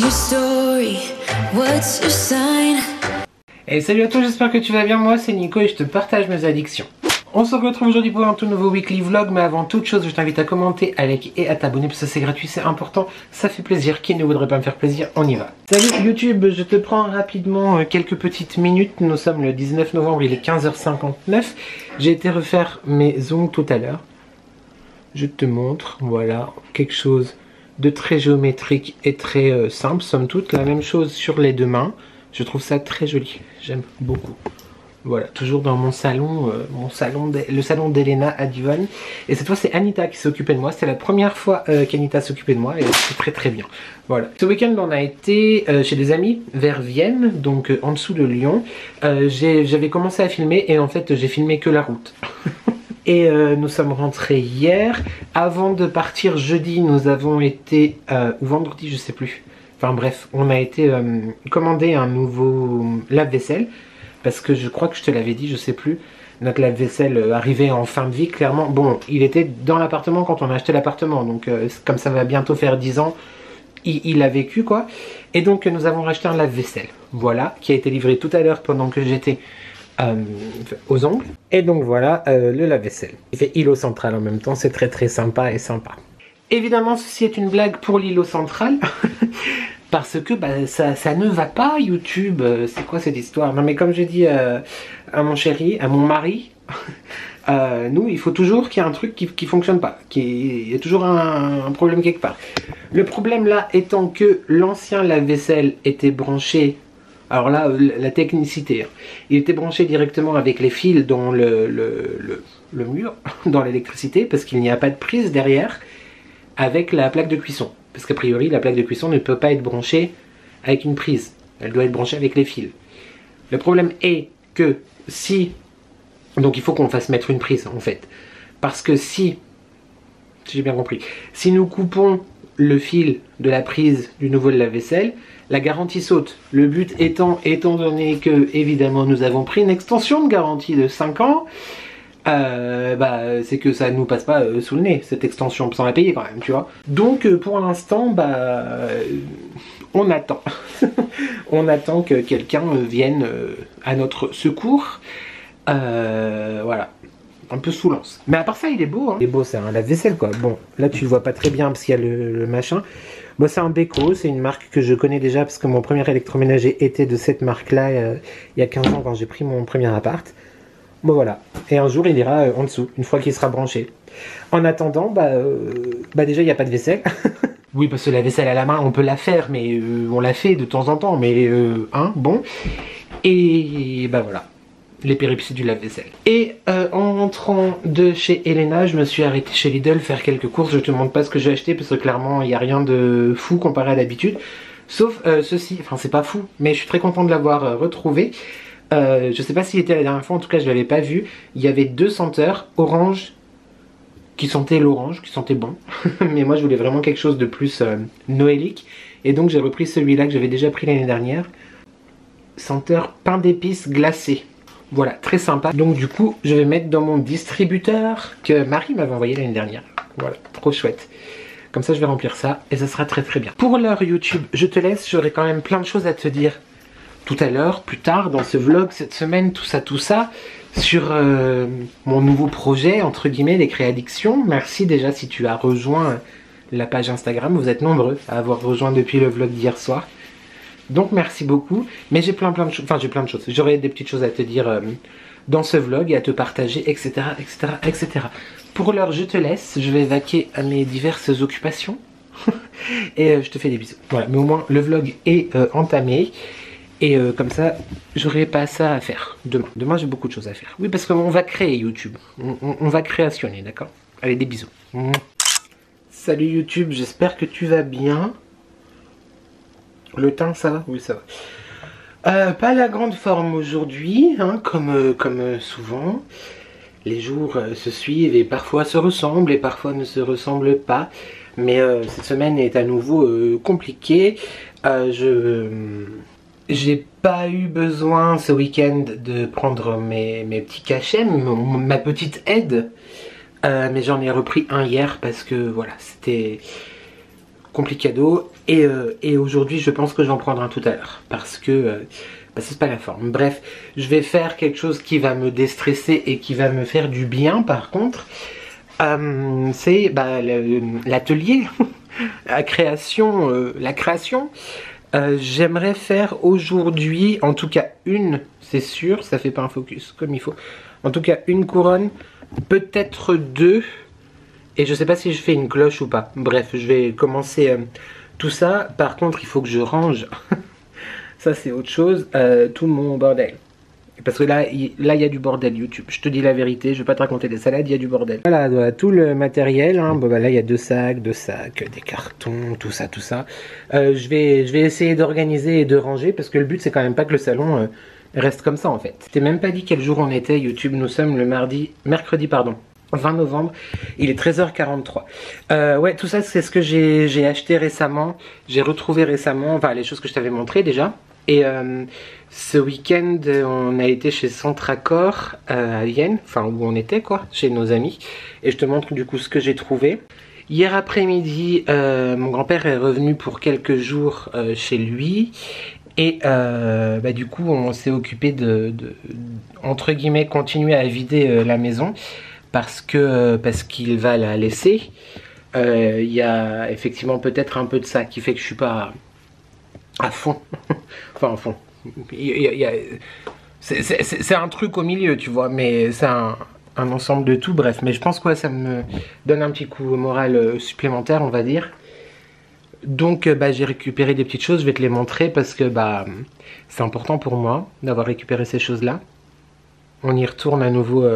your story? What's your sign? Et salut à toi, j'espère que tu vas bien. Moi c'est Nico et je te partage mes addictions. On se retrouve aujourd'hui pour un tout nouveau weekly vlog, mais avant toute chose je t'invite à commenter, à liker et à t'abonner parce que c'est gratuit, c'est important, ça fait plaisir. Qui ne voudrait pas me faire plaisir? On y va. Salut YouTube, je te prends rapidement quelques petites minutes. Nous sommes le 19 novembre, il est 15h59. J'ai été refaire mes ongles tout à l'heure. Je te montre, voilà, quelque chose de très géométrique et très simple, somme toute. La même chose sur les deux mains. Je trouve ça très joli, j'aime beaucoup. Voilà, toujours dans mon salon, le salon d'Elena à Divonne. Et cette fois c'est Anita qui s'occupait de moi. C'est la première fois qu'Anita s'occupait de moi et c'est très très bien. Voilà. Ce week-end on a été chez des amis vers Vienne, donc en dessous de Lyon. J'avais commencé à filmer et en fait j'ai filmé que la route. Et nous sommes rentrés hier. Avant de partir jeudi, nous avons été, ou vendredi, je sais plus. Enfin bref, on a été commander un nouveau lave-vaisselle. Parce que je crois que je te l'avais dit, je sais plus. Notre lave-vaisselle arrivait en fin de vie, clairement. Bon, il était dans l'appartement quand on a acheté l'appartement. Donc comme ça va bientôt faire 10 ans, il a vécu quoi. Et donc nous avons racheté un lave-vaisselle. Voilà, qui a été livré tout à l'heure pendant que j'étais aux ongles. Et donc voilà le lave-vaisselle. Il fait îlot central en même temps, c'est très très sympa et sympa. Évidemment ceci est une blague pour l'îlot central. Parce que bah, ça ne va pas YouTube, c'est quoi cette histoire? Non mais comme j'ai dit à mon chéri, à mon mari, nous il faut toujours qu'il y ait un truc qui fonctionne pas, il y a toujours un problème quelque part. Le problème là étant que l'ancien lave-vaisselle était branché, alors là la technicité, hein, il était branché directement avec les fils dans le mur, dans l'électricité, parce qu'il n'y a pas de prise derrière avec la plaque de cuisson. Parce qu'a priori, la plaque de cuisson ne peut pas être branchée avec une prise. Elle doit être branchée avec les fils. Le problème est que si... Donc il faut qu'on fasse mettre une prise en fait. Parce que si j'ai bien compris, si nous coupons le fil de la prise du nouveau lave-vaisselle, la garantie saute. Le but étant donné que, évidemment, nous avons pris une extension de garantie de 5 ans, c'est que ça nous passe pas sous le nez, cette extension, sans la payer quand même, tu vois. Donc pour l'instant, on attend. On attend que quelqu'un vienne à notre secours. Voilà. Un peu sous lance. Mais à part ça, il est beau, hein. Il est beau, c'est un lave-vaisselle quoi. Bon, là tu le vois pas très bien parce qu'il y a le machin. Bon, c'est un Beko, c'est une marque que je connais déjà parce que mon premier électroménager était de cette marque-là il y a 15 ans quand j'ai pris mon premier appart. Bon voilà, et un jour il ira en dessous, une fois qu'il sera branché. En attendant, déjà il n'y a pas de vaisselle. Oui, parce que la vaisselle à la main, on peut la faire, mais on la fait de temps en temps, mais bon. Et voilà, les péripéties du lave-vaisselle. Et en rentrant de chez Elena, je me suis arrêté chez Lidl faire quelques courses. Je te montre pas ce que j'ai acheté, parce que clairement il n'y a rien de fou comparé à d'habitude. Sauf ceci, enfin c'est pas fou, mais je suis très content de l'avoir retrouvé. Je sais pas s'il était la dernière fois, en tout cas je l'avais pas vu. Il y avait deux senteurs orange qui sentaient l'orange, qui sentaient bon. Mais moi je voulais vraiment quelque chose de plus noélique. Et donc j'ai repris celui-là que j'avais déjà pris l'année dernière. Senteur pain d'épices glacé. Voilà, très sympa. Donc du coup je vais mettre dans mon distributeur que Marie m'avait envoyé l'année dernière. Voilà, trop chouette. Comme ça je vais remplir ça et ça sera très très bien. Pour l'heure YouTube, je te laisse, j'aurai quand même plein de choses à te dire tout à l'heure, plus tard dans ce vlog, cette semaine, tout ça, sur mon nouveau projet, entre guillemets, les Créaddictions. Merci déjà si tu as rejoint la page Instagram, vous êtes nombreux à avoir rejoint depuis le vlog d'hier soir. Donc merci beaucoup, mais j'ai plein de choses, enfin j'ai plein de choses, j'aurai des petites choses à te dire dans ce vlog et à te partager, etc. etc., etc. Pour l'heure, je te laisse, je vais vaquer à mes diverses occupations et je te fais des bisous. Voilà, mais au moins le vlog est entamé. Et comme ça, j'aurai pas ça à faire demain. Demain, j'ai beaucoup de choses à faire. Oui, parce qu'on va créer YouTube. On va créationner, d'accord? Allez, des bisous. Salut YouTube, j'espère que tu vas bien. Le teint, ça va? Oui, ça va. Pas la grande forme aujourd'hui, hein, comme souvent. Les jours se suivent et parfois se ressemblent et parfois ne se ressemblent pas. Mais cette semaine est à nouveau compliquée. J'ai pas eu besoin ce week-end de prendre mes petits cachets, ma petite aide, mais j'en ai repris un hier parce que voilà, c'était complicado. Et aujourd'hui, je pense que j'en prendrai un tout à l'heure. Parce que c'est pas la forme. Bref, je vais faire quelque chose qui va me déstresser et qui va me faire du bien par contre. C'est l'atelier, la création. J'aimerais faire aujourd'hui, en tout cas une, c'est sûr, ça fait pas un focus comme il faut. En tout cas une couronne, peut-être deux. Et je sais pas si je fais une cloche ou pas. Bref, je vais commencer tout ça. Par contre, il faut que je range. Ça, c'est autre chose. Tout mon bordel. Parce que là, il y a du bordel YouTube. Je te dis la vérité, je vais pas te raconter des salades, il y a du bordel. Voilà, tout le matériel. Hein. Bon, bah, là, il y a deux sacs, des cartons, tout ça. Je vais essayer d'organiser et de ranger parce que le but, c'est quand même pas que le salon reste comme ça en fait. Je t'ai même pas dit quel jour on était YouTube. Nous sommes le mercredi, 20 novembre, il est 13h43. Ouais, tout ça c'est ce que j'ai acheté récemment, j'ai retrouvé récemment, enfin les choses que je t'avais montrées déjà. Et ce week-end, on a été chez Centracor à Vienne, enfin où on était quoi, chez nos amis. Et je te montre du coup ce que j'ai trouvé. Hier après-midi, mon grand-père est revenu pour quelques jours chez lui. Et du coup, on s'est occupé de entre guillemets, continuer à vider la maison. Parce qu'il va la laisser. Il y a effectivement peut-être un peu de ça qui fait que je suis pas à fond. Enfin à fond. C'est un truc au milieu, tu vois, mais c'est un ensemble de tout, bref. Mais je pense que ça me donne un petit coup moral supplémentaire, on va dire. Donc j'ai récupéré des petites choses, je vais te les montrer parce que c'est important pour moi d'avoir récupéré ces choses-là. On y retourne à nouveau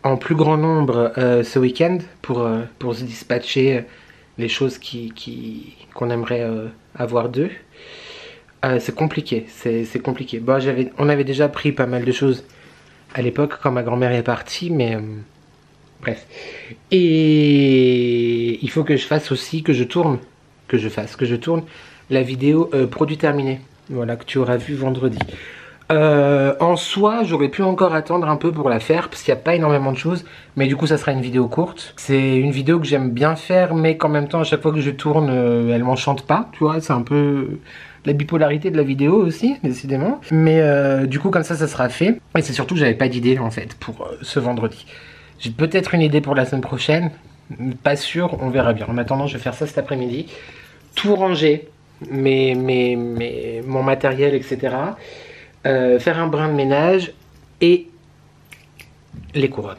en plus grand nombre ce week-end pour se dispatcher les choses qu'on aimerait avoir d'eux. C'est compliqué, c'est compliqué. Bon, on avait déjà pris pas mal de choses à l'époque quand ma grand-mère est partie, mais bref. Et il faut que je fasse aussi, que je tourne la vidéo produit terminé. Voilà, que tu auras vu vendredi. En soi, j'aurais pu encore attendre un peu pour la faire parce qu'il n'y a pas énormément de choses, mais du coup ça sera une vidéo courte. C'est une vidéo que j'aime bien faire, mais qu'en même temps à chaque fois que je tourne, elle m'enchante pas, tu vois, c'est un peu la bipolarité de la vidéo aussi, décidément. Mais du coup comme ça sera fait, et c'est surtout que j'avais pas d'idée en fait pour ce vendredi. J'ai peut-être une idée pour la semaine prochaine, pas sûr, on verra bien. En attendant, je vais faire ça cet après-midi, tout ranger, mon matériel, etc. Faire un brin de ménage et les couronnes.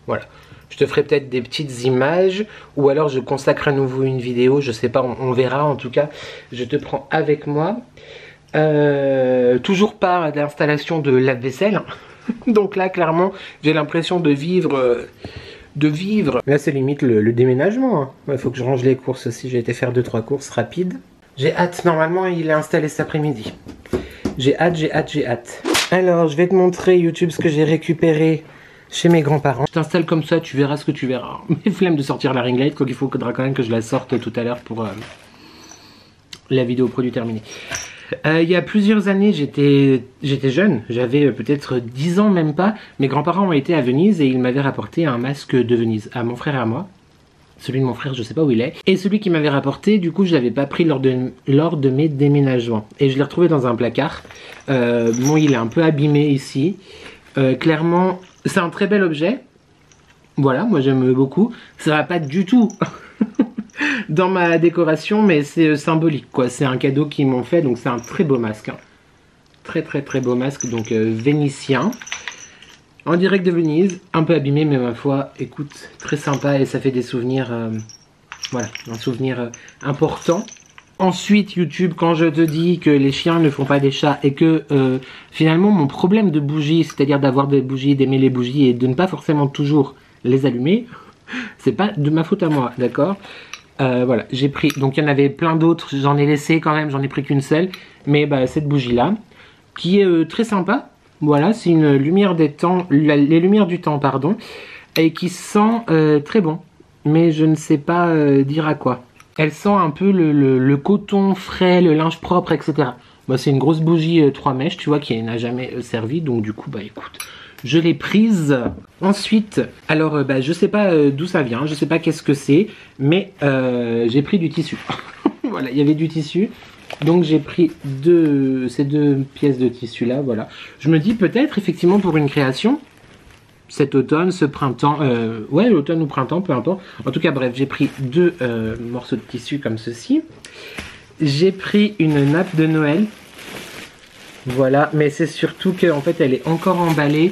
Voilà. Je te ferai peut-être des petites images ou alors je consacre à nouveau une vidéo. Je sais pas, on verra en tout cas. Je te prends avec moi. Toujours pas d'installation de lave-vaisselle. Donc là, clairement, j'ai l'impression de vivre. Là, c'est limite le déménagement. Il faut que je range les courses aussi. J'ai été faire 2-3 courses rapides. J'ai hâte. Normalement, il est installé cet après-midi. J'ai hâte. Alors, je vais te montrer YouTube ce que j'ai récupéré chez mes grands-parents. Je t'installe comme ça, tu verras ce que tu verras. Mais flemme de sortir la ring light, quoi qu'il faudra quand même que je la sorte tout à l'heure pour la vidéo produit terminée. Il y a plusieurs années, j'étais jeune, j'avais peut-être 10 ans, même pas. Mes grands-parents ont été à Venise et ils m'avaient rapporté un masque de Venise, à mon frère et à moi. Celui de mon frère, je sais pas où il est. Et celui qui m'avait rapporté, du coup, je l'avais pas pris lors de mes déménagements. Et je l'ai retrouvé dans un placard. Bon, il est un peu abîmé ici. Clairement, c'est un très bel objet. Voilà, moi j'aime beaucoup. Ça va pas du tout dans ma décoration, mais c'est symbolique, quoi. C'est un cadeau qu'ils m'ont fait, donc c'est un très beau masque. Hein. Très beau masque, donc vénitien. En direct de Venise, un peu abîmé, mais ma foi, écoute, très sympa et ça fait des souvenirs, voilà, un souvenir important. Ensuite, YouTube, quand je te dis que les chiens ne font pas des chats et que finalement mon problème de bougies, c'est-à-dire d'avoir des bougies, d'aimer les bougies et de ne pas forcément toujours les allumer, c'est pas de ma faute à moi, d'accord? Voilà, j'ai pris, donc il y en avait plein d'autres, j'en ai laissé quand même, j'en ai pris qu'une seule, mais cette bougie-là, qui est très sympa. Voilà, c'est une lumière des temps, les lumières du temps, pardon, et qui sent très bon, mais je ne sais pas dire à quoi. Elle sent un peu le coton frais, le linge propre, etc. C'est une grosse bougie 3 mèches, tu vois, qui n'a jamais servi, donc du coup, écoute, je l'ai prise. Ensuite, alors je sais pas d'où ça vient, je sais pas qu'est-ce que c'est, mais j'ai pris du tissu. Voilà, il y avait du tissu. Donc j'ai pris ces deux pièces de tissu là, voilà. Je me dis peut-être effectivement pour une création, cet automne, ce printemps, ouais l'automne ou printemps, peu importe. En tout cas bref, j'ai pris deux morceaux de tissu comme ceci. J'ai pris une nappe de Noël. Voilà, mais c'est surtout qu'en fait elle est encore emballée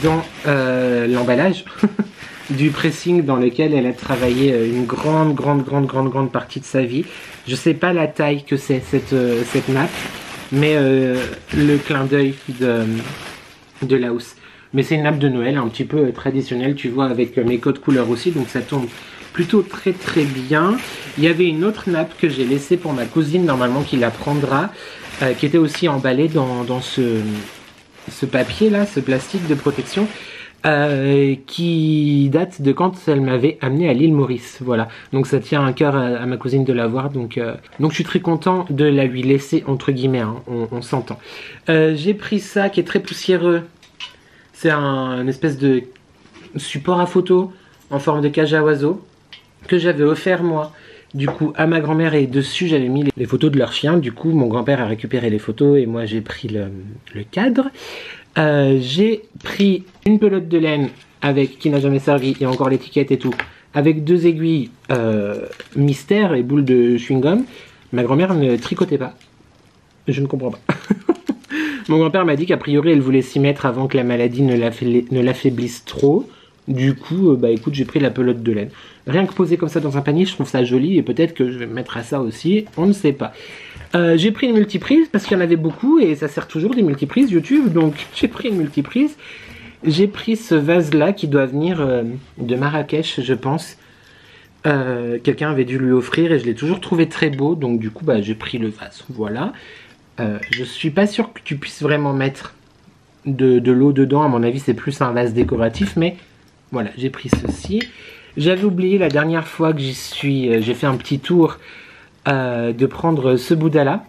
dans l'emballage du pressing dans lequel elle a travaillé une grande partie de sa vie. Je sais pas la taille que c'est cette nappe, mais le clin d'œil de la housse. Mais c'est une nappe de Noël un petit peu traditionnelle, tu vois, avec mes codes couleurs aussi, donc ça tombe plutôt très bien. Il y avait une autre nappe que j'ai laissée pour ma cousine normalement qui la prendra, qui était aussi emballée dans ce papier là, ce plastique de protection. Qui date de quand elle m'avait amené à l'île Maurice, voilà. Donc ça tient à cœur à ma cousine de l'avoir, donc je suis très content de la lui laisser entre guillemets, hein, on s'entend. J'ai pris ça qui est très poussiéreux, c'est un espèce de support à photo en forme de cage à oiseaux que j'avais offert moi. Du coup à ma grand-mère et dessus j'avais mis les photos de leur chien. Du coup mon grand-père a récupéré les photos et moi j'ai pris le cadre. J'ai pris une pelote de laine qui n'a jamais servi et encore l'étiquette et tout, avec deux aiguilles mystère et boules de chewing-gum. Ma grand-mère ne tricotait pas, je ne comprends pas. Mon grand-père m'a dit qu'a priori elle voulait s'y mettre avant que la maladie ne l'affaiblisse trop. Du coup, écoute, j'ai pris la pelote de laine. Rien que posé comme ça dans un panier, je trouve ça joli et peut-être que je vais me mettre à ça aussi, on ne sait pas. J'ai pris une multiprise parce qu'il y en avait beaucoup et ça sert toujours des multiprises YouTube, donc j'ai pris une multiprise. J'ai pris ce vase là qui doit venir de Marrakech, je pense. Quelqu'un avait dû lui offrir et je l'ai toujours trouvé très beau, donc du coup j'ai pris le vase, voilà. Je suis pas sûr que tu puisses vraiment mettre de l'eau dedans, à mon avis c'est plus un vase décoratif, mais voilà, j'ai pris ceci. J'avais oublié la dernière fois que j'ai fait un petit tour de prendre ce Bouddha là.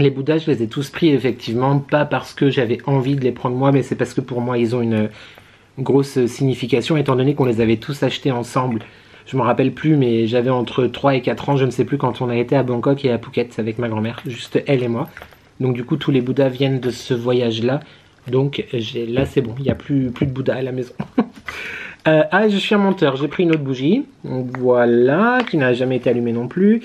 Les Bouddhas je les ai tous pris effectivement, pas parce que j'avais envie de les prendre moi, mais c'est parce que pour moi ils ont une grosse signification étant donné qu'on les avait tous achetés ensemble. Je me rappelle plus, mais j'avais entre 3 et 4 ans, je ne sais plus, quand on a été à Bangkok et à Phuket avec ma grand-mère, juste elle et moi. Donc du coup tous les Bouddhas viennent de ce voyage là, donc là c'est bon, il n'y a plus de Bouddha à la maison. Je suis un menteur, j'ai pris une autre bougie, voilà, qui n'a jamais été allumée non plus,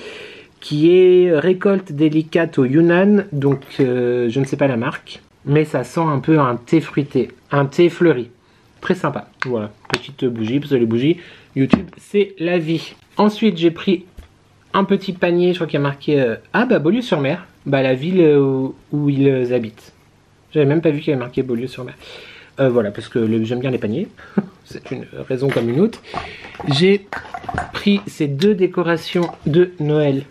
qui est récolte délicate au Yunnan, donc je ne sais pas la marque, mais ça sent un peu un thé fruité, un thé fleuri, très sympa. Voilà, petite bougie, parce que les bougies, YouTube, c'est la vie. Ensuite, j'ai pris un petit panier, je crois qu'il y a marqué Beaulieu-sur-Mer, la ville où ils habitent. J'avais même pas vu qu'il y avait marqué Beaulieu-sur-Mer. Voilà, parce que j'aime bien les paniers. C'est une raison comme une autre. J'ai pris ces deux décorations de Noël.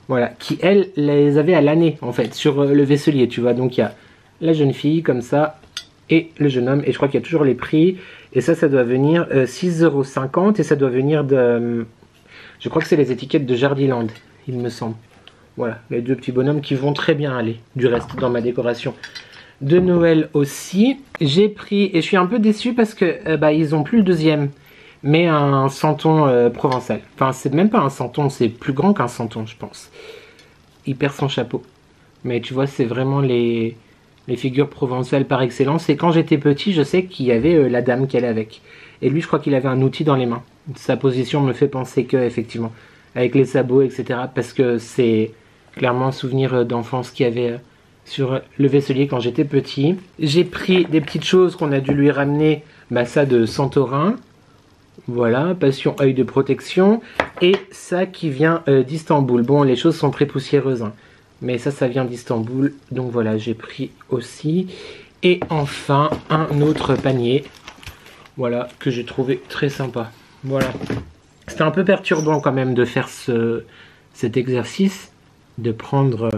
Voilà, qui elles les avaient à l'année en fait, sur le vaisselier, tu vois. Donc il y a la jeune fille comme ça et le jeune homme. Et je crois qu'il y a toujours les prix. Et ça doit venir 6,50 € et ça doit venir de... Je crois que c'est les étiquettes de Jardiland, il me semble. Voilà, les deux petits bonhommes qui vont très bien aller, du reste, dans ma décoration de Noël aussi. J'ai pris, et je suis un peu déçu parce que ils ont plus le deuxième, mais un santon provençal. Enfin, c'est même pas un santon, c'est plus grand qu'un santon, je pense. Il perd son chapeau. Mais tu vois, c'est vraiment les figures provençales par excellence. Et quand j'étais petit, je sais qu'il y avait la dame qu'elle est avec. Et lui, je crois qu'il avait un outil dans les mains. Sa position me fait penser que, effectivement, avec les sabots, etc. Parce que c'est clairement un souvenir d'enfance qu'il y avait sur le vaisselier quand j'étais petit. J'ai pris des petites choses qu'on a dû lui ramener, ça de Santorin. Voilà, passion œil de protection. Et ça qui vient d'Istanbul. Bon, les choses sont très poussiéreuses, hein, mais ça vient d'Istanbul. Donc voilà, j'ai pris aussi. Et enfin, un autre panier. Voilà, que j'ai trouvé très sympa. Voilà. C'était un peu perturbant quand même de faire cet exercice, de prendre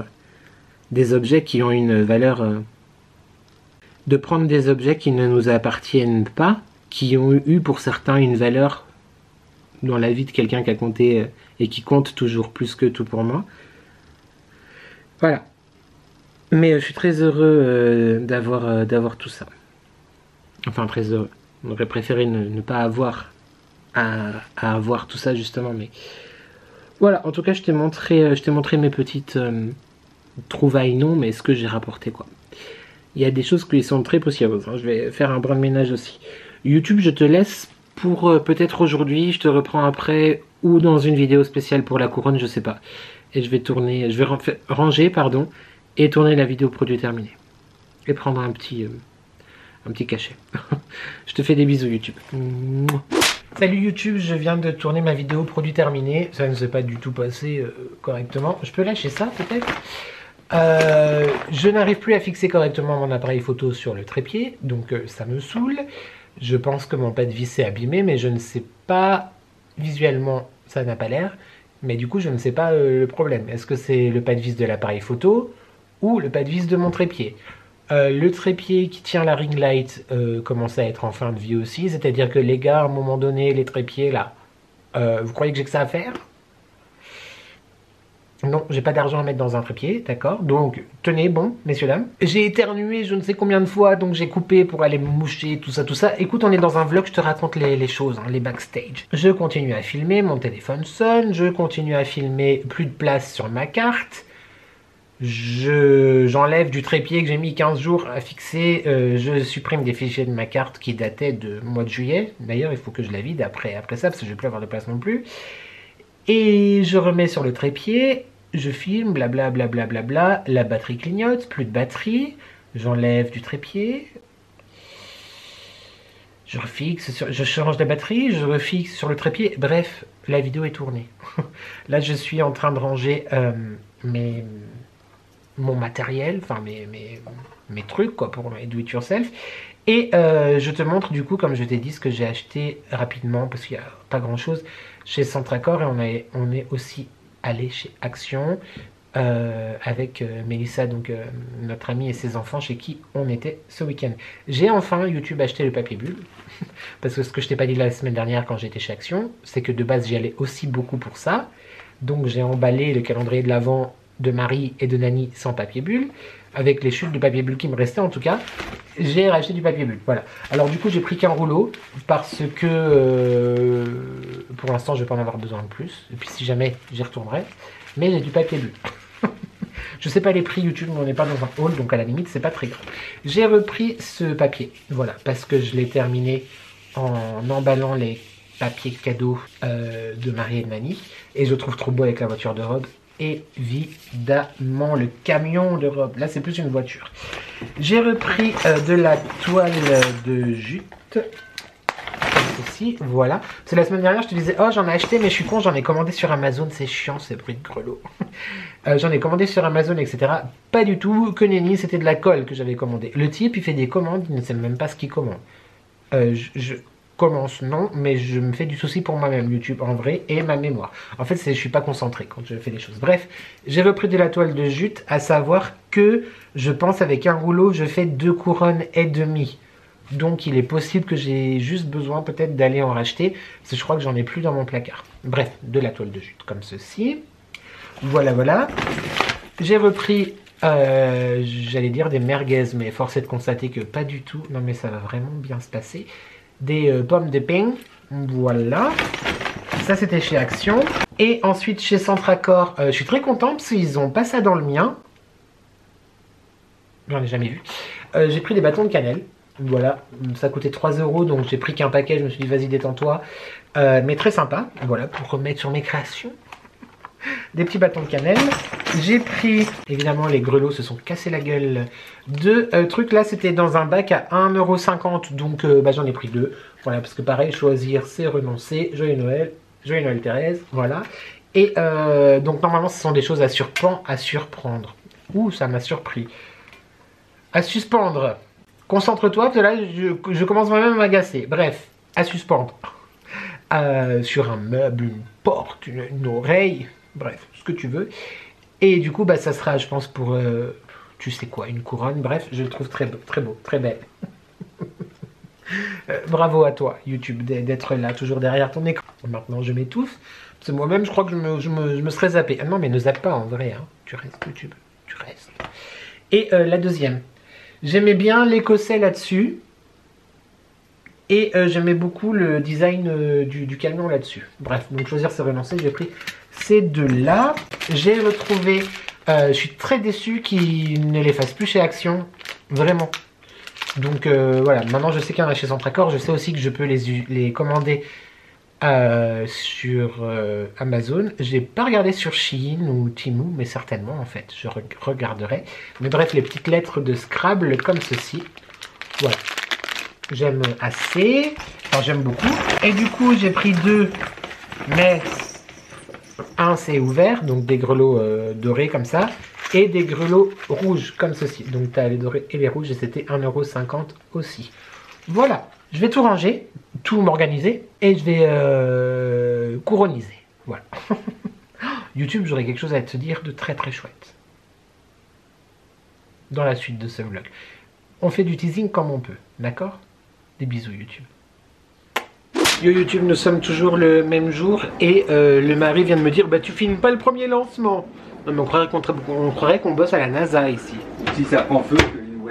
des objets qui ont une valeur... de prendre des objets qui ne nous appartiennent pas, qui ont eu pour certains une valeur dans la vie de quelqu'un qui a compté et qui compte toujours plus que tout pour moi. Voilà. Mais je suis très heureux d'avoir tout ça. Enfin, très heureux. On aurait préféré ne pas avoir à avoir tout ça justement, mais voilà. En tout cas, je t'ai montré mes petites trouvailles, non, mais ce que j'ai rapporté, quoi. Il y a des choses qui sont très précieuses, hein. Je vais faire un brin de ménage aussi. YouTube, je te laisse pour peut-être aujourd'hui. Je te reprends après ou dans une vidéo spéciale pour la couronne, je sais pas. Et je vais ranger, pardon, et tourner la vidéo produit terminé. Et prendre un petit cachet. Je te fais des bisous, YouTube. Salut YouTube, je viens de tourner ma vidéo produit terminé. Ça ne s'est pas du tout passé correctement. Je peux lâcher ça peut-être? Je n'arrive plus à fixer correctement mon appareil photo sur le trépied, donc ça me saoule. Je pense que mon pas de vis est abîmé, mais je ne sais pas, visuellement ça n'a pas l'air, mais du coup je ne sais pas le problème. Est-ce que c'est le pas de vis de l'appareil photo ou le pas de vis de mon trépied? Le trépied qui tient la ring light commence à être en fin de vie aussi, c'est-à-dire que les gars, à un moment donné, les trépieds là, vous croyez que j'ai que ça à faire? Non, j'ai pas d'argent à mettre dans un trépied, d'accord. Donc, tenez, bon, messieurs, dames. J'ai éternué je ne sais combien de fois, donc j'ai coupé pour aller me moucher, tout ça, tout ça. Écoute, on est dans un vlog, je te raconte les choses, hein, les backstage. Je continue à filmer, mon téléphone sonne, je continue à filmer, plus de place sur ma carte. J'enlève du trépied que j'ai mis 15 jours à fixer, je supprime des fichiers de ma carte qui dataient de mois de juillet. D'ailleurs, il faut que je la vide après ça, parce que je vais plus avoir de place non plus. Et je remets sur le trépied. Je filme, blablabla, la batterie clignote, plus de batterie, j'enlève du trépied, je change de batterie, je refixe sur le trépied, bref, la vidéo est tournée. Là, je suis en train de ranger mon matériel, enfin mes trucs, quoi, pour mes do-it-yourself. Et je te montre du coup, comme je t'ai dit, ce que j'ai acheté rapidement, parce qu'il n'y a pas grand-chose, chez Centracor, et on est aussi aller chez Action avec Mélissa, donc notre amie et ses enfants chez qui on était ce week-end. J'ai enfin YouTube acheté le papier bulle parce que ce que je t'ai pas dit la semaine dernière quand j'étais chez Action, c'est que de base j'y allais aussi beaucoup pour ça. Donc j'ai emballé le calendrier de l'Avent de Marie et de Nani sans papier bulle, avec les chutes de papier bulle qui me restaient en tout cas. J'ai racheté du papier bulle, voilà. Alors du coup j'ai pris qu'un rouleau parce que pour l'instant je vais pas en avoir besoin de plus, et puis si jamais j'y retournerai, mais j'ai du papier bulle. Je sais pas les prix YouTube, mais on n'est pas dans un haul, donc à la limite c'est pas très grave. J'ai repris ce papier, voilà, parce que je l'ai terminé en emballant les papiers cadeaux de Marie et de Nani, et je le trouve trop beau avec la voiture de robe. Évidemment le camion de robe, là c'est plus une voiture. J'ai repris de la toile de jute aussi, voilà. C'est la semaine dernière je te disais oh j'en ai acheté mais je suis con, j'en ai commandé sur Amazon, c'est chiant ces bruits de grelots. J'en ai commandé sur Amazon etc. Pas du tout, que nenni, c'était de la colle que j'avais commandé. Le type il fait des commandes, il ne sait même pas ce qu'il commande. Je commence non, mais je me fais du souci pour moi-même, YouTube en vrai, et ma mémoire. En fait, je suis pas concentré quand je fais les choses. Bref, j'ai repris de la toile de jute, à savoir que je pense avec un rouleau, je fais 2 couronnes et demie. Donc il est possible que j'ai juste besoin peut-être d'aller en racheter, parce que je crois que j'en ai plus dans mon placard. Bref, de la toile de jute, comme ceci. Voilà, voilà. J'ai repris, j'allais dire des merguez, mais force est de constater que pas du tout. Non mais ça va vraiment bien se passer. Des pommes de ping, voilà, ça c'était chez Action. Et ensuite chez Centracor, je suis très content parce qu'ils ont pas ça dans le mien, j'en ai jamais vu. J'ai pris des bâtons de cannelle, voilà, ça coûtait 3 €, donc j'ai pris qu'un paquet, je me suis dit vas-y détends-toi, mais très sympa, voilà, pour remettre sur mes créations. Des petits bâtons de cannelle. J'ai pris, évidemment les grelots se sont cassés la gueule, 2 trucs là, c'était dans un bac à 1,50 €, donc j'en ai pris 2. Voilà, parce que pareil, choisir c'est renoncer. Joyeux Noël Thérèse, voilà. Et donc normalement ce sont des choses à surprendre. Ouh, ça m'a surpris. À suspendre. Concentre-toi, parce que là je commence vraiment à m'agacer. Bref, à suspendre. Sur un meuble, une porte, une oreille, bref, ce que tu veux. Et du coup, ça sera, je pense, pour, tu sais quoi, une couronne. Bref, je le trouve très beau, très belle. Bravo à toi, YouTube, d'être là, toujours derrière ton écran. Maintenant, je m'étouffe. Parce que moi-même, je crois que je me serais zappé. Ah non, mais ne zappe pas, en vrai. Hein. Tu restes, YouTube, tu restes. Et la deuxième. J'aimais bien l'écossais là-dessus. Et j'aimais beaucoup le design du camion là-dessus. Bref, donc choisir c'est renoncer, j'ai pris ces deux-là. J'ai retrouvé, je suis très déçu qu'ils ne les fassent plus chez Action, vraiment. Donc voilà, maintenant je sais qu'il y en a chez Centracor, je sais aussi que je peux les commander sur Amazon. J'ai pas regardé sur Shein ou Temu, mais certainement en fait, je regarderai. Mais bref, les petites lettres de Scrabble comme ceci. Voilà. J'aime assez, enfin j'aime beaucoup. Et du coup j'ai pris deux, mais un c'est ouvert, donc des grelots dorés comme ça. Et des grelots rouges comme ceci. Donc tu as les dorés et les rouges et c'était 1,50 € aussi. Voilà, je vais tout ranger, tout m'organiser et je vais couroniser. Voilà. YouTube, j'aurai quelque chose à te dire de très très chouette. Dans la suite de ce vlog. On fait du teasing comme on peut, d'accord? Des bisous YouTube. Yo YouTube, nous sommes toujours le même jour et le mari vient de me dire bah tu filmes pas le premier lancement. Non mais on croirait qu'on bosse à la NASA ici. Si ça prend feu,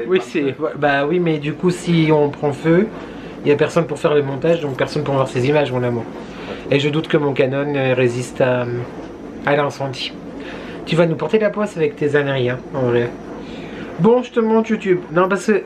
oui c'est bah oui mais du coup si on prend feu, il y a personne pour faire le montage donc personne pour voir ces images mon amour. Et je doute que mon Canon résiste à l'incendie. Tu vas nous porter la poisse avec tes âneries hein, en vrai. Bon je te montre YouTube. Non parce que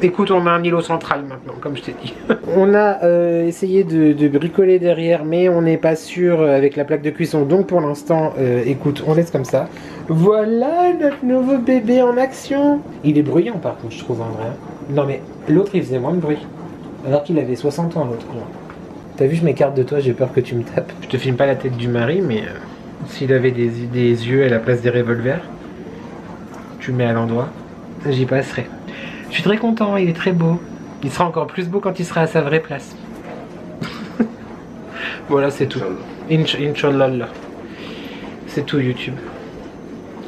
écoute, on a un îlot central maintenant, comme je t'ai dit. On a essayé de bricoler derrière, mais on n'est pas sûr avec la plaque de cuisson. Donc pour l'instant, écoute, on laisse comme ça. Voilà notre nouveau bébé en action. Il est bruyant par contre, je trouve en vrai. Non mais l'autre il faisait moins de bruit. Alors qu'il avait 60 ans l'autre. T'as vu, je m'écarte de toi, j'ai peur que tu me tapes. Je te filme pas la tête du mari, mais s'il avait des yeux à la place des revolvers, tu le mets à l'endroit, j'y passerai. Je suis très content, il est très beau. Il sera encore plus beau quand il sera à sa vraie place. Voilà, c'est tout. Inch'Allah. C'est tout YouTube.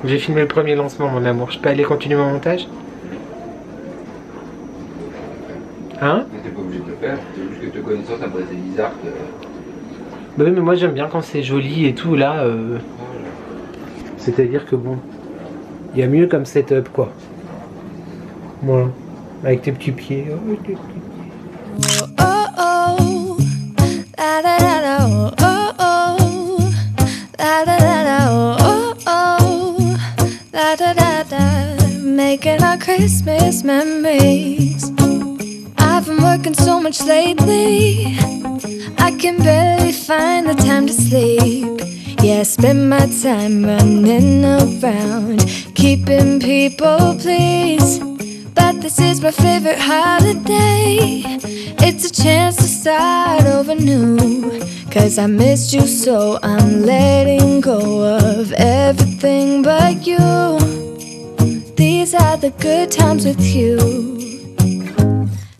J'ai filmé le premier lancement, mon amour. Je peux aller continuer mon montage? Hein? T'es pas obligé de le faire, c'est juste que te connaissant, ça me paraissait bizarre que... Bah oui, mais moi j'aime bien quand c'est joli et tout, là. C'est-à-dire que bon, il y a mieux comme setup, quoi. Voilà, avec tes petits pieds. Oh, tes petits pieds. Oh oh, la la la la, oh oh, la la la la, oh oh, la da da da, making our Christmas memories. I've been working so much lately, I can barely find the time to sleep. Yeah, I spend my time running around, keeping people pleased. But this is my favorite holiday. It's a chance to start over new. Cause I missed you so I'm letting go of everything but you. These are the good times with you.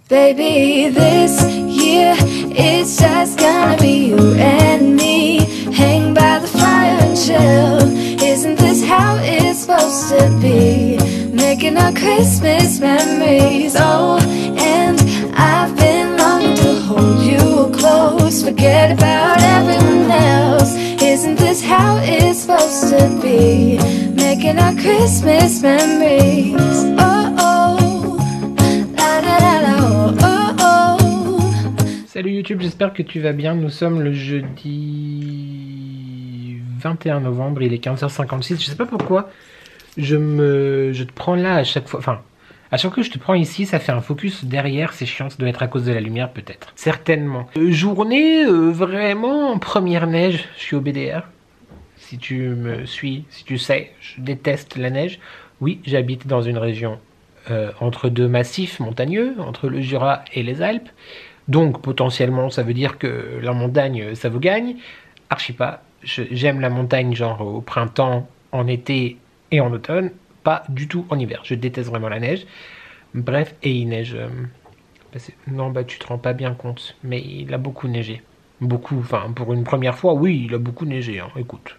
Baby, this year it's just gonna be you and me. Hang by the fire and chill. Isn't this how it's supposed to be? Making our Christmas memories. Oh, and I've been longing to hold you close. Forget about everyone else. Isn't this how it's supposed to be? Making our Christmas memories. Oh, oh, la la la la, oh, oh, oh. Salut YouTube, j'espère que tu vas bien. Nous sommes le jeudi 21 novembre, il est 15h56. Je sais pas pourquoi je te prends là à chaque fois. Enfin, à chaque fois que je te prends ici, ça fait un focus derrière. C'est chiant, ça doit être à cause de la lumière peut-être. Certainement. Journée vraiment première neige. Je suis au BDR. Si tu me suis, si tu sais, je déteste la neige. Oui, j'habite dans une région entre deux massifs montagneux, entre le Jura et les Alpes. Donc potentiellement ça veut dire que la montagne ça vous gagne. Archi pas. J'aime la montagne genre au printemps, en été et en automne. Pas du tout en hiver. Je déteste vraiment la neige. Bref, et il neige. Non bah tu te rends pas bien compte. Mais il a beaucoup neigé. Beaucoup, enfin pour une première fois, oui il a beaucoup neigé. Hein, écoute.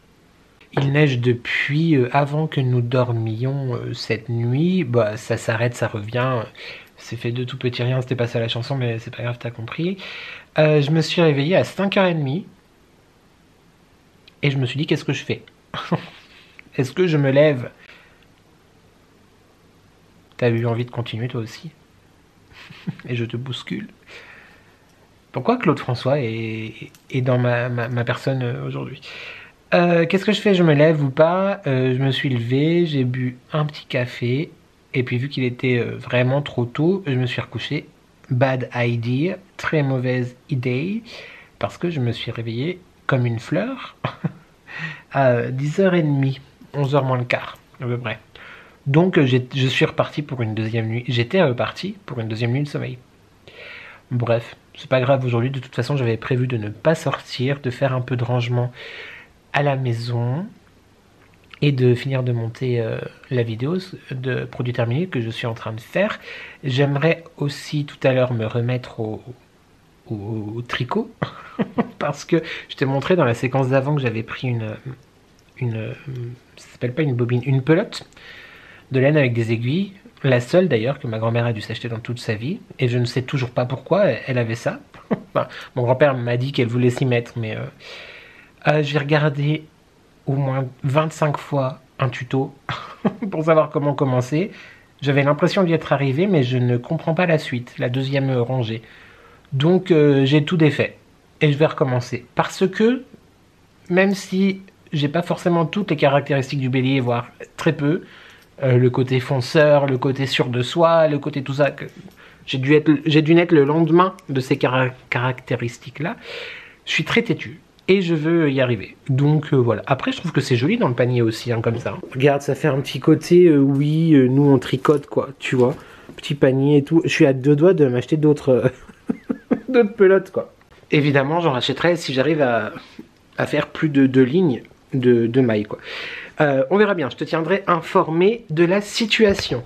Il neige depuis avant que nous dormions cette nuit. Bah ça s'arrête, ça revient. C'est fait de tout petit rien, c'était pas ça la chanson, mais c'est pas grave, t'as compris. Je me suis réveillé à 5h30. Et je me suis dit, qu'est-ce que je fais? Est-ce que je me lève? T'as eu envie de continuer toi aussi? et je te bouscule. Pourquoi Claude François est dans ma personne aujourd'hui? Qu'est-ce que je fais? Je me lève ou pas? Je me suis levé, j'ai bu un petit café, et puis vu qu'il était vraiment trop tôt, je me suis recouché. Bad idea, très mauvaise idée, parce que je me suis réveillé comme une fleur à 10h30, 11h moins le quart, à peu près. Donc je suis reparti pour une deuxième nuit. J'étais reparti pour une deuxième nuit de sommeil. Bref, c'est pas grave aujourd'hui. De toute façon, j'avais prévu de ne pas sortir, de faire un peu de rangement à la maison et de finir de monter la vidéo de produit terminé que je suis en train de faire. J'aimerais aussi tout à l'heure me remettre au tricot parce que je t'ai montré dans la séquence d'avant que j'avais pris ça s'appelle pas une bobine, une pelote de laine avec des aiguilles, la seule d'ailleurs que ma grand-mère a dû s'acheter dans toute sa vie, et je ne sais toujours pas pourquoi elle avait ça. Enfin, mon grand-père m'a dit qu'elle voulait s'y mettre, mais j'ai regardé au moins 25 fois un tuto pour savoir comment commencer. J'avais l'impression d'y être arrivé, mais je ne comprends pas la suite, la deuxième rangée. Donc j'ai tout défait, et je vais recommencer. Parce que, même si j'ai pas forcément toutes les caractéristiques du bélier, voire très peu, le côté fonceur, le côté sûr de soi, le côté tout ça, j'ai dû naître le lendemain de ces caractéristiques-là. Je suis très têtu et je veux y arriver. Donc voilà. Après, je trouve que c'est joli dans le panier aussi, hein, comme ça. Regarde, ça fait un petit côté, oui, nous on tricote, quoi, tu vois. Petit panier et tout. Je suis à deux doigts de m'acheter d'autres d'autres pelotes, quoi. Évidemment, j'en rachèterai si j'arrive à faire plus de 2 lignes de mailles, quoi. On verra bien, je te tiendrai informé de la situation.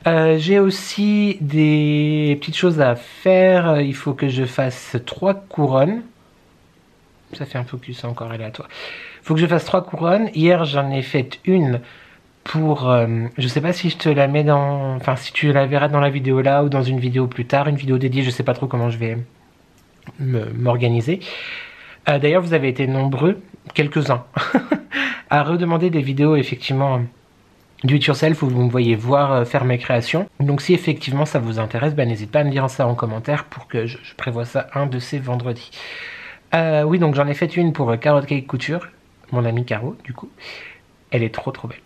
J'ai aussi des petites choses à faire. Il faut que je fasse 3 couronnes. Ça fait un focus encore aléatoire. Il faut que je fasse 3 couronnes. Hier, j'en ai fait une pour... je sais pas si je te la mets dans... Enfin, si tu la verras dans la vidéo là ou dans une vidéo plus tard. Une vidéo dédiée, je sais pas trop comment je vais m'organiser. D'ailleurs, vous avez été nombreux, quelques-uns, à redemander des vidéos, effectivement, do it yourself, où vous me voyez voir faire mes créations. Donc si effectivement ça vous intéresse, bah, n'hésite pas à me dire ça en commentaire pour que je prévoie ça un de ces vendredis. Oui, donc j'en ai fait une pour Carrot Cake Couture, mon amie Caro, du coup. Elle est trop belle.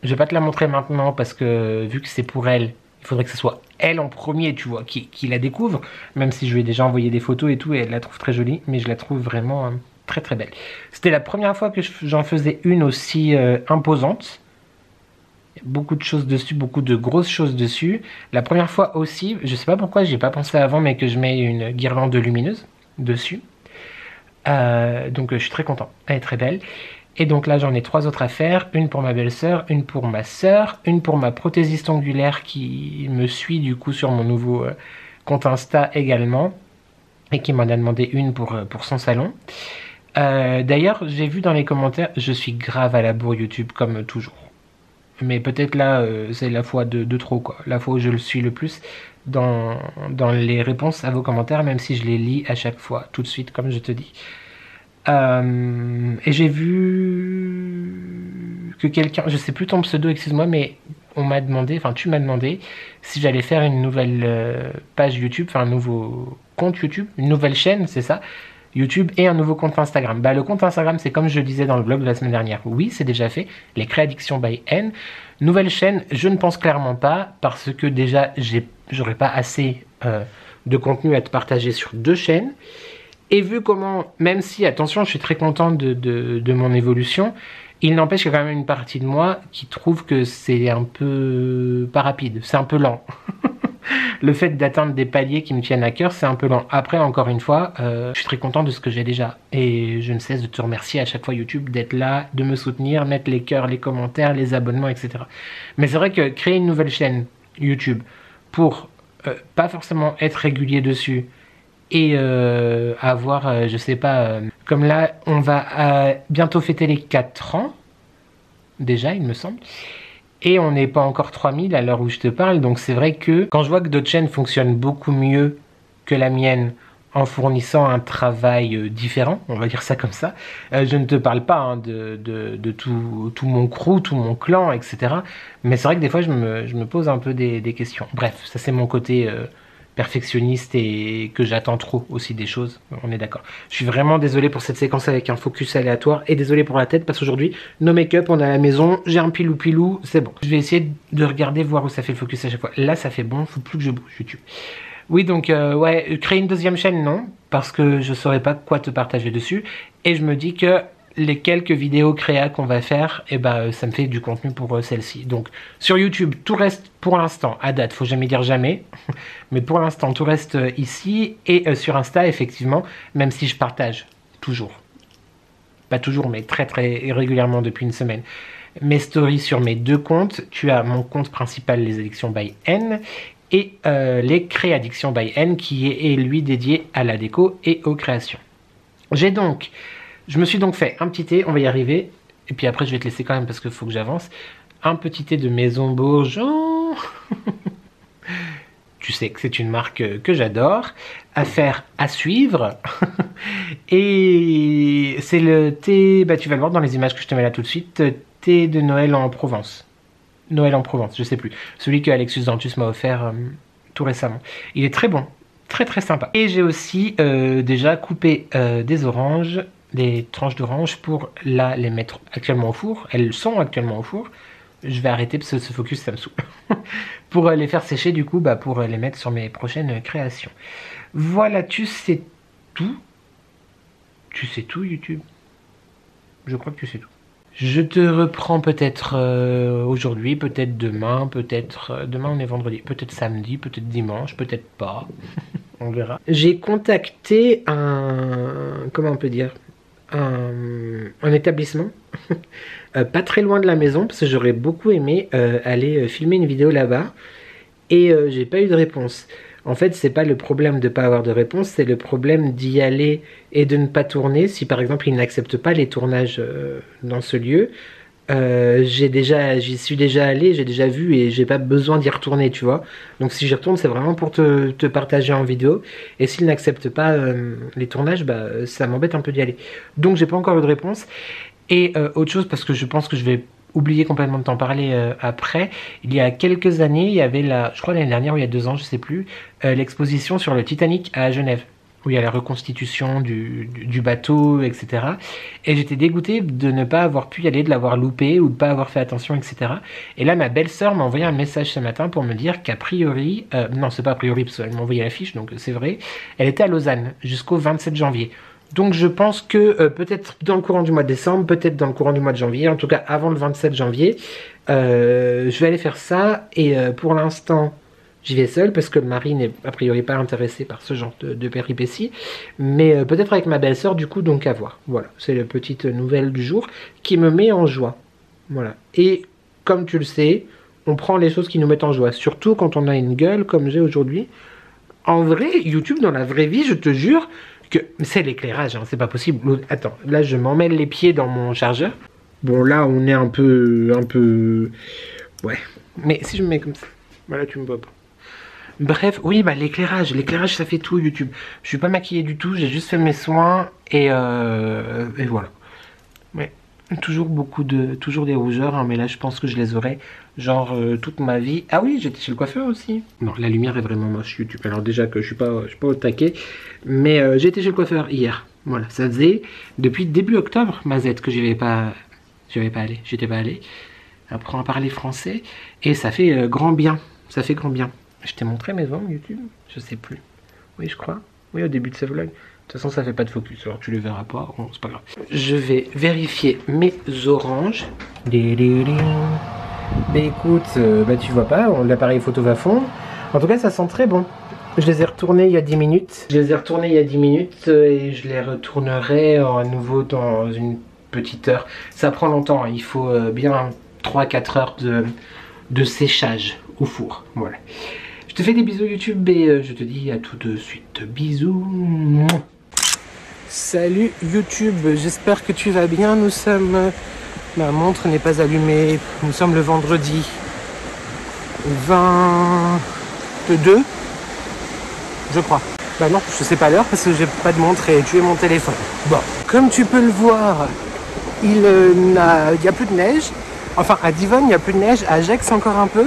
Je vais pas te la montrer maintenant parce que vu que c'est pour elle, il faudrait que ce soit elle en premier, tu vois, qui la découvre. Même si je lui ai déjà envoyé des photos et tout, et elle la trouve très jolie, mais je la trouve vraiment... très belle. C'était la première fois que j'en faisais une aussi imposante. Il y a beaucoup de choses dessus, beaucoup de grosses choses dessus. La première fois aussi, je sais pas pourquoi j'ai pas pensé avant, mais que je mets une guirlande lumineuse dessus. Donc je suis très content. Elle est très belle. Et donc là j'en ai 3 autres à faire. Une pour ma belle-sœur, une pour ma sœur, une pour ma prothésiste ongulaire qui me suit du coup sur mon nouveau compte Insta également. Et qui m'en a demandé une pour son salon. D'ailleurs, j'ai vu dans les commentaires, je suis grave à la bourre YouTube comme toujours. Mais peut-être là, c'est la fois de trop, quoi. La fois où je le suis le plus dans les réponses à vos commentaires, même si je les lis à chaque fois, tout de suite, comme je te dis. Et j'ai vu que quelqu'un, je sais plus ton pseudo, excuse-moi, mais on m'a demandé, enfin tu m'as demandé si j'allais faire une nouvelle page YouTube, enfin un nouveau compte YouTube, une nouvelle chaîne, c'est ça, YouTube, et un nouveau compte Instagram. Bah le compte Instagram, c'est comme je le disais dans le blog de la semaine dernière, oui c'est déjà fait, les Créadictions by N. Nouvelle chaîne, je ne pense clairement pas, parce que déjà j'aurais pas assez de contenu à te partager sur 2 chaînes. Et vu comment, même si, attention, je suis très content de mon évolution, il n'empêche qu'il y a quand même une partie de moi qui trouve que c'est un peu pas rapide, c'est un peu lent. Le fait d'atteindre des paliers qui me tiennent à cœur, c'est un peu lent. Après, encore une fois, je suis très content de ce que j'ai déjà. Et je ne cesse de te remercier à chaque fois YouTube d'être là, de me soutenir, mettre les cœurs, les commentaires, les abonnements, etc. Mais c'est vrai que créer une nouvelle chaîne YouTube pour pas forcément être régulier dessus, et avoir, je sais pas, comme là, on va bientôt fêter les 4 ans, déjà, il me semble, et on n'est pas encore 3000 à l'heure où je te parle, donc c'est vrai que quand je vois que d'autres chaînes fonctionnent beaucoup mieux que la mienne, en fournissant un travail différent, on va dire ça comme ça, je ne te parle pas hein, de tout mon crew, tout mon clan, etc. Mais c'est vrai que des fois, je me pose un peu des questions. Bref, ça c'est mon côté... perfectionniste et que j'attends trop aussi des choses, on est d'accord. Je suis vraiment désolé pour cette séquence avec un focus aléatoire et désolé pour la tête parce qu'aujourd'hui, no make-up, on est à la maison, j'ai un pilou, c'est bon. Je vais essayer de regarder, voir où ça fait le focus à chaque fois. Là, ça fait bon, faut plus que je bouge YouTube. Oui, donc, ouais, créer une deuxième chaîne, non, parce que je saurais pas quoi te partager dessus et je me dis que les quelques vidéos créa qu'on va faire, et ben ça me fait du contenu pour celle-ci. Donc sur YouTube, tout reste pour l'instant, à date, faut jamais dire jamais, mais pour l'instant tout reste ici, et sur Insta effectivement, même si je partage toujours, pas toujours mais très régulièrement depuis une semaine, mes stories sur mes deux comptes. Tu as mon compte principal Les Addictions by N et les Créaddictions by N qui est lui dédié à la déco et aux créations. Je me suis donc fait un petit thé, on va y arriver, et puis après je vais te laisser quand même parce qu'il faut que j'avance. Un petit thé de Maison Bourgeon. Tu sais que c'est une marque que j'adore. À faire, à suivre. Et c'est le thé, bah tu vas le voir dans les images que je te mets là tout de suite, thé de Noël en Provence. Noël en Provence, je sais plus. Celui que Alexis Dantus m'a offert tout récemment. Il est très bon, très sympa. Et j'ai aussi déjà coupé des oranges, des tranches d'orange pour là les mettre actuellement au four. Elles sont actuellement au four. Je vais arrêter parce que ce focus ça me saoule. Pour les faire sécher du coup, bah, pour les mettre sur mes prochaines créations. Voilà, tu sais tout. Tu sais tout YouTube. Je crois que tu sais tout. Je te reprends peut-être aujourd'hui, peut-être demain, peut-être... demain on est vendredi, peut-être samedi, peut-être dimanche, peut-être pas. On verra. J'ai contacté un... comment on peut dire, un établissement pas très loin de la maison parce que j'aurais beaucoup aimé aller filmer une vidéo là-bas et j'ai pas eu de réponse. En fait, c'est pas le problème de pas avoir de réponse, c'est le problème d'y aller et de ne pas tourner. Si par exemple ils n'acceptent pas les tournages dans ce lieu, j'y suis déjà allé, j'ai déjà vu et j'ai pas besoin d'y retourner, tu vois. Donc si j'y retourne, c'est vraiment pour te partager en vidéo. Et s'ils n'acceptent pas les tournages, bah ça m'embête un peu d'y aller. Donc j'ai pas encore eu de réponse. Et autre chose, parce que je pense que je vais oublier complètement de t'en parler après, il y a quelques années, il y avait je crois l'année dernière ou il y a 2 ans, je sais plus, l'exposition sur le Titanic à Genève, où il y a la reconstitution du bateau, etc. Et j'étais dégoûté de ne pas avoir pu y aller, de l'avoir loupé ou de pas avoir fait attention, etc. Et là, ma belle-sœur m'a envoyé un message ce matin pour me dire qu'a priori, non, c'est pas a priori parce qu'elle m'a envoyé l'affiche, donc c'est vrai, elle était à Lausanne jusqu'au 27 janvier. Donc je pense que peut-être dans le courant du mois de décembre, peut-être dans le courant du mois de janvier, en tout cas avant le 27 janvier, je vais aller faire ça. Et pour l'instant, j'y vais seule parce que le mari n'est a priori pas intéressé par ce genre de péripéties. Mais peut-être avec ma belle-sœur du coup, donc à voir. Voilà, c'est la petite nouvelle du jour qui me met en joie. Voilà. Et comme tu le sais, on prend les choses qui nous mettent en joie. Surtout quand on a une gueule comme j'ai aujourd'hui. En vrai, YouTube, dans la vraie vie, je te jure... c'est l'éclairage, hein, c'est pas possible. Attends, là je m'emmêle les pieds dans mon chargeur. Bon là on est un peu... Ouais. Mais si je me mets comme ça, voilà tu me vois pas. Bref, oui bah l'éclairage ça fait tout YouTube. Je suis pas maquillée du tout, j'ai juste fait mes soins et voilà. Ouais. Toujours toujours des rougeurs, hein, mais là je pense que je les aurai genre toute ma vie. Ah oui, j'étais chez le coiffeur aussi. Non, la lumière est vraiment moche YouTube. Alors déjà que je suis pas au taquet, mais j'ai été chez le coiffeur hier. Voilà, ça faisait depuis début octobre, Mazette, que j'étais pas allé. Apprends à parler français et ça fait grand bien. Ça fait grand bien. Je t'ai montré mes ongles YouTube, je sais plus. Oui, je crois. Oui, au début de ce vlog. De toute façon, ça fait pas de focus, alors tu les verras pas, bon, c'est pas grave. Je vais vérifier mes oranges. Mais écoute, bah tu vois pas, l'appareil photo va fondre. En tout cas, ça sent très bon. Je les ai retournés il y a 10 minutes. Et je les retournerai à nouveau dans une petite heure. Ça prend longtemps, il faut bien 3-4 heures de séchage au four. Voilà. Je te fais des bisous YouTube et je te dis à tout de suite. Bisous. Salut YouTube, j'espère que tu vas bien. Nous sommes... Ma montre n'est pas allumée. Nous sommes le vendredi 22, je crois. Bah non, je sais pas l'heure parce que j'ai pas de montre et tu es mon téléphone. Bon, comme tu peux le voir, il y a plus de neige. Enfin, à Divonne, il n'y a plus de neige. À Gex, encore un peu.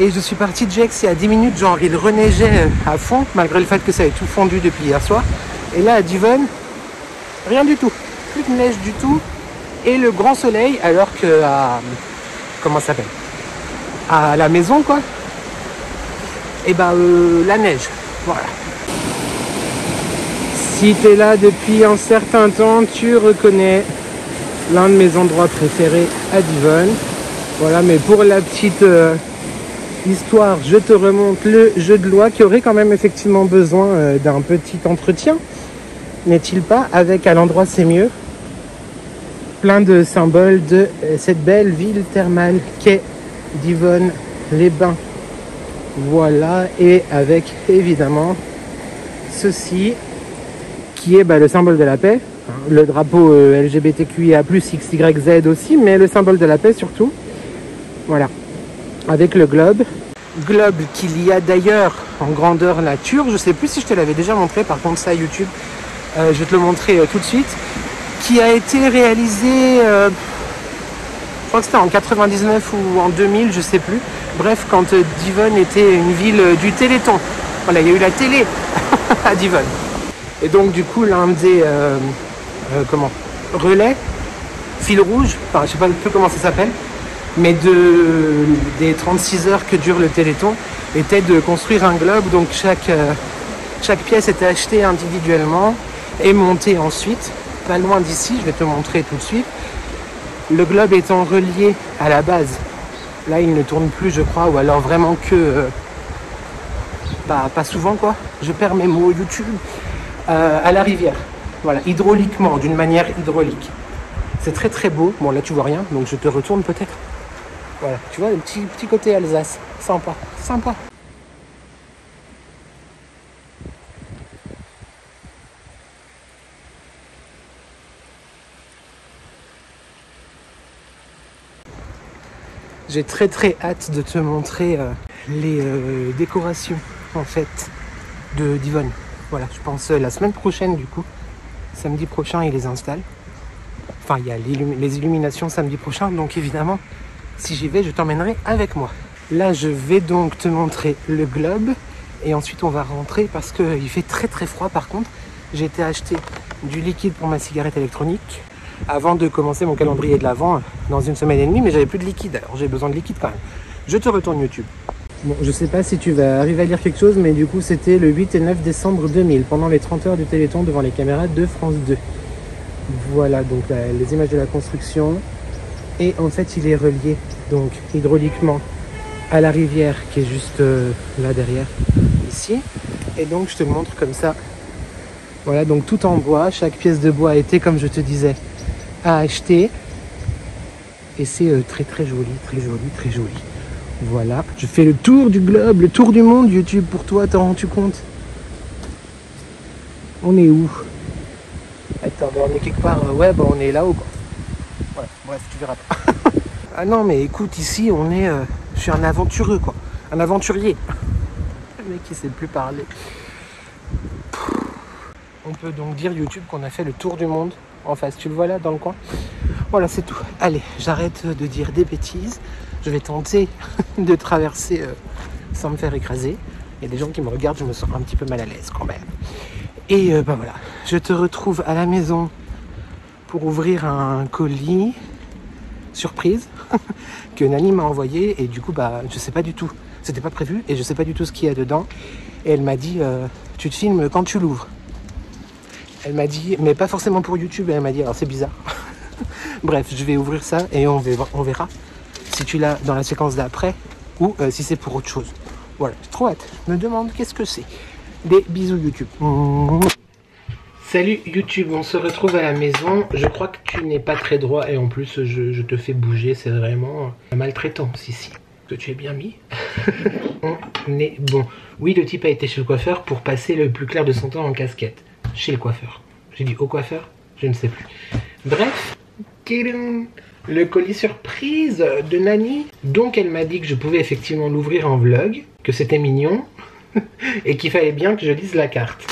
Et je suis parti de Gex il y a 10 minutes, genre il reneigeait à fond, malgré le fait que ça ait tout fondu depuis hier soir. Et là à Divonne, rien du tout, plus de neige du tout. Et le grand soleil, alors que à... comment ça s'appelle? À la maison quoi. Et bah la neige, voilà. Si tu es là depuis un certain temps, tu reconnais l'un de mes endroits préférés à Divonne. Voilà, mais pour la petite histoire, je te remonte le jeu de loi qui aurait quand même effectivement besoin d'un petit entretien, n'est-il pas? Avec à l'endroit c'est mieux, plein de symboles de cette belle ville thermale qu'est Divonne-les-Bains. Voilà, et avec évidemment ceci qui est le symbole de la paix, le drapeau LGBTQIA+, XYZ aussi, mais le symbole de la paix surtout. Voilà, avec le globe qu'il y a d'ailleurs en grandeur nature. Je sais plus si je te l'avais déjà montré, par contre ça YouTube, je vais te le montrer tout de suite, qui a été réalisé, je crois que c'était en 99 ou en 2000, je sais plus. Bref, quand Divonne était une ville du Téléthon. Voilà, il y a eu la télé à Divonne. Et donc du coup l'un des relais, fil rouge, enfin je sais pas plus comment ça s'appelle, mais des 36 heures que dure le Téléthon, était de construire un globe. Donc chaque pièce était achetée individuellement et montée ensuite, pas loin d'ici, je vais te montrer tout de suite. Le globe étant relié à la base, là il ne tourne plus je crois, ou alors vraiment que pas souvent quoi, je perds mes mots YouTube, à la rivière, voilà, hydrauliquement, d'une manière hydraulique. C'est très très beau. Bon là tu vois rien, donc je te retourne peut-être. Voilà, tu vois le petit côté Alsace, sympa, sympa. J'ai très très hâte de te montrer les décorations en fait de Divonne. Voilà, je pense la semaine prochaine du coup, samedi prochain ils les installent. Enfin il y a les illuminations samedi prochain, donc évidemment si j'y vais je t'emmènerai avec moi. Là je vais donc te montrer le globe et ensuite on va rentrer parce qu'il fait très très froid. Par contre j'ai été acheter du liquide pour ma cigarette électronique avant de commencer mon calendrier de l'Avent dans 1 semaine et demie, mais j'avais plus de liquide, alors j'ai besoin de liquide quand même. Je te retourne YouTube. Bon, je sais pas si tu vas arriver à lire quelque chose, mais du coup c'était le 8 et 9 décembre 2000, pendant les 30 heures du Téléthon devant les caméras de France 2. Voilà donc les images de la construction. Et en fait il est relié donc hydrauliquement à la rivière qui est juste là derrière, ici. Et donc je te le montre comme ça. Voilà, donc tout en bois, chaque pièce de bois a été, comme je te disais, à acheter. Et c'est très très joli, très joli, très joli. Voilà, je fais le tour du globe, le tour du monde YouTube pour toi, t'en rends-tu compte? On est où? Attends, on est quelque part, ouais, bah on est là-haut quoi. Ouais, bref, tu verras pas. Ah non, mais écoute, ici on est, je suis un aventureux quoi, un aventurier. Le mec il sait plus parler. On peut donc dire YouTube qu'on a fait le tour du monde en face, tu le vois là dans le coin? Voilà, c'est tout. Allez, j'arrête de dire des bêtises. Je vais tenter de traverser sans me faire écraser. Il y a des gens qui me regardent, je me sens un petit peu mal à l'aise quand même. Et ben voilà, je te retrouve à la maison pour ouvrir un colis surprise que Nani m'a envoyé. Et du coup, bah, je sais pas du tout, c'était pas prévu et je sais pas du tout ce qu'il y a dedans. Et elle m'a dit, tu te filmes quand tu l'ouvres. Elle m'a dit, mais pas forcément pour YouTube, elle m'a dit, alors c'est bizarre. Bref, je vais ouvrir ça et on verra si tu l'as dans la séquence d'après ou si c'est pour autre chose. Voilà, j'ai trop hâte. Je me demande qu'est-ce que c'est. Des bisous YouTube. Salut YouTube, on se retrouve à la maison. Je crois que tu n'es pas très droit et en plus je te fais bouger. C'est vraiment maltraitance ici. Que tu es bien mis. On est bon. Oui, le type a été chez le coiffeur pour passer le plus clair de son temps en casquette. Chez le coiffeur. J'ai dit au coiffeur? Je ne sais plus. Bref. Le colis surprise de Nani. Donc elle m'a dit que je pouvais effectivement l'ouvrir en vlog, que c'était mignon et qu'il fallait bien que je lise la carte.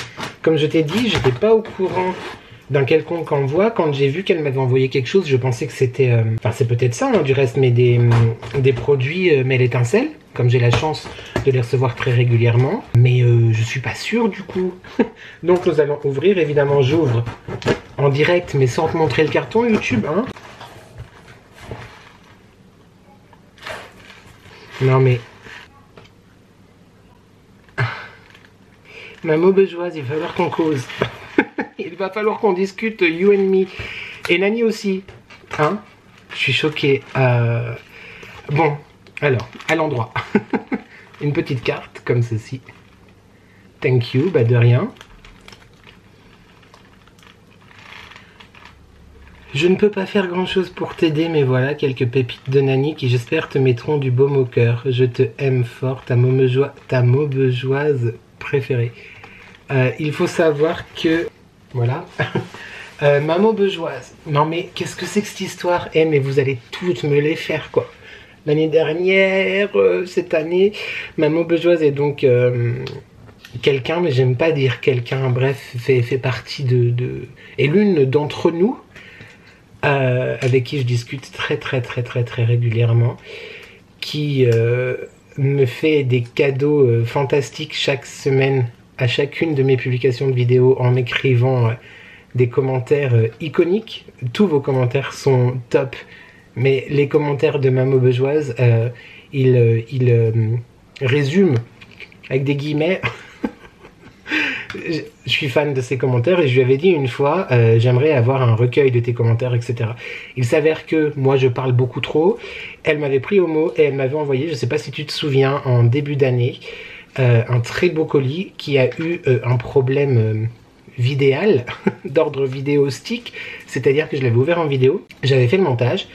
Comme je t'ai dit, j'étais pas au courant d'un quelconque envoi. Quand j'ai vu qu'elle m'avait envoyé quelque chose, je pensais que c'était... Enfin c'est peut-être ça hein, du reste, mais des produits mêle étincelle. comme j'ai la chance de les recevoir très régulièrement. Mais je suis pas sûr du coup. Donc nous allons ouvrir, évidemment j'ouvre en direct mais sans te montrer le carton YouTube, hein. Non mais... Ma mauvaise, il va falloir qu'on cause. Il va falloir qu'on discute, you and me. Et Nani aussi. Hein? Je suis choquée. Bon, alors, à l'endroit. Une petite carte, comme ceci. Thank you, bah de rien. Je ne peux pas faire grand chose pour t'aider, mais voilà quelques pépites de Nani qui j'espère te mettront du baume au cœur. Je te aime fort, ta mauvaise préférée. Il faut savoir que... Voilà. Ma mauvaise. Non mais qu'est-ce que c'est que cette histoire? Eh mais vous allez toutes me les faire quoi. L'année dernière, cette année, ma mauvaise est donc quelqu'un, mais j'aime pas dire quelqu'un, bref, fait partie est l'une d'entre nous, avec qui je discute très régulièrement, qui me fait des cadeaux fantastiques chaque semaine à chacune de mes publications de vidéos en m'écrivant des commentaires iconiques. Tous vos commentaires sont top, mais les commentaires de ma mauvaise, ils résument avec des guillemets. Je suis fan de ces commentaires et je lui avais dit une fois, j'aimerais avoir un recueil de tes commentaires, etc. Il s'avère que moi je parle beaucoup trop. Elle m'avait pris au mot et elle m'avait envoyé, je sais pas si tu te souviens, en début d'année, un très beau colis qui a eu un problème vidéal, d'ordre vidéostique, c'est-à-dire que je l'avais ouvert en vidéo, j'avais fait le montage,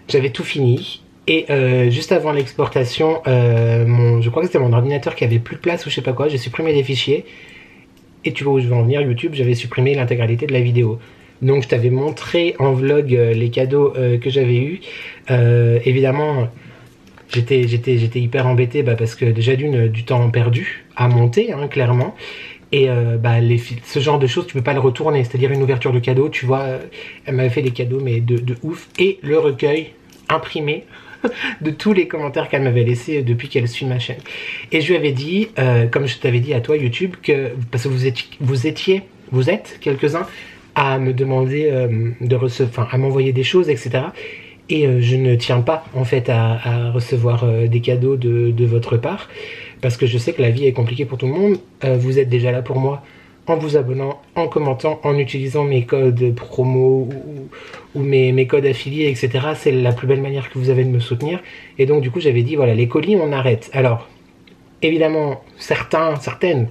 j'avais tout fini, et juste avant l'exportation, je crois que c'était mon ordinateur qui avait plus de place ou je sais pas quoi, j'ai supprimé des fichiers, et tu vois où je vais en venir, YouTube, j'avais supprimé l'intégralité de la vidéo. Donc je t'avais montré en vlog les cadeaux que j'avais eus. Évidemment, j'étais hyper embêté parce que déjà du temps perdu à monter, hein, clairement. Et ce genre de choses, tu peux pas le retourner. C'est-à-dire une ouverture de cadeau, tu vois, elle m'avait fait des cadeaux mais de ouf. Et le recueil imprimé de tous les commentaires qu'elle m'avait laissés depuis qu'elle suit ma chaîne. Et je lui avais dit, comme je t'avais dit à toi YouTube, que parce que vous êtes quelques-uns à me demander à m'envoyer des choses, etc. Et je ne tiens pas en fait à recevoir des cadeaux de votre part, parce que je sais que la vie est compliquée pour tout le monde. Vous êtes déjà là pour moi en vous abonnant, en commentant, en utilisant mes codes promo ou mes codes affiliés, etc. C'est la plus belle manière que vous avez de me soutenir. Et donc du coup j'avais dit voilà, les colis on arrête. Alors évidemment certaines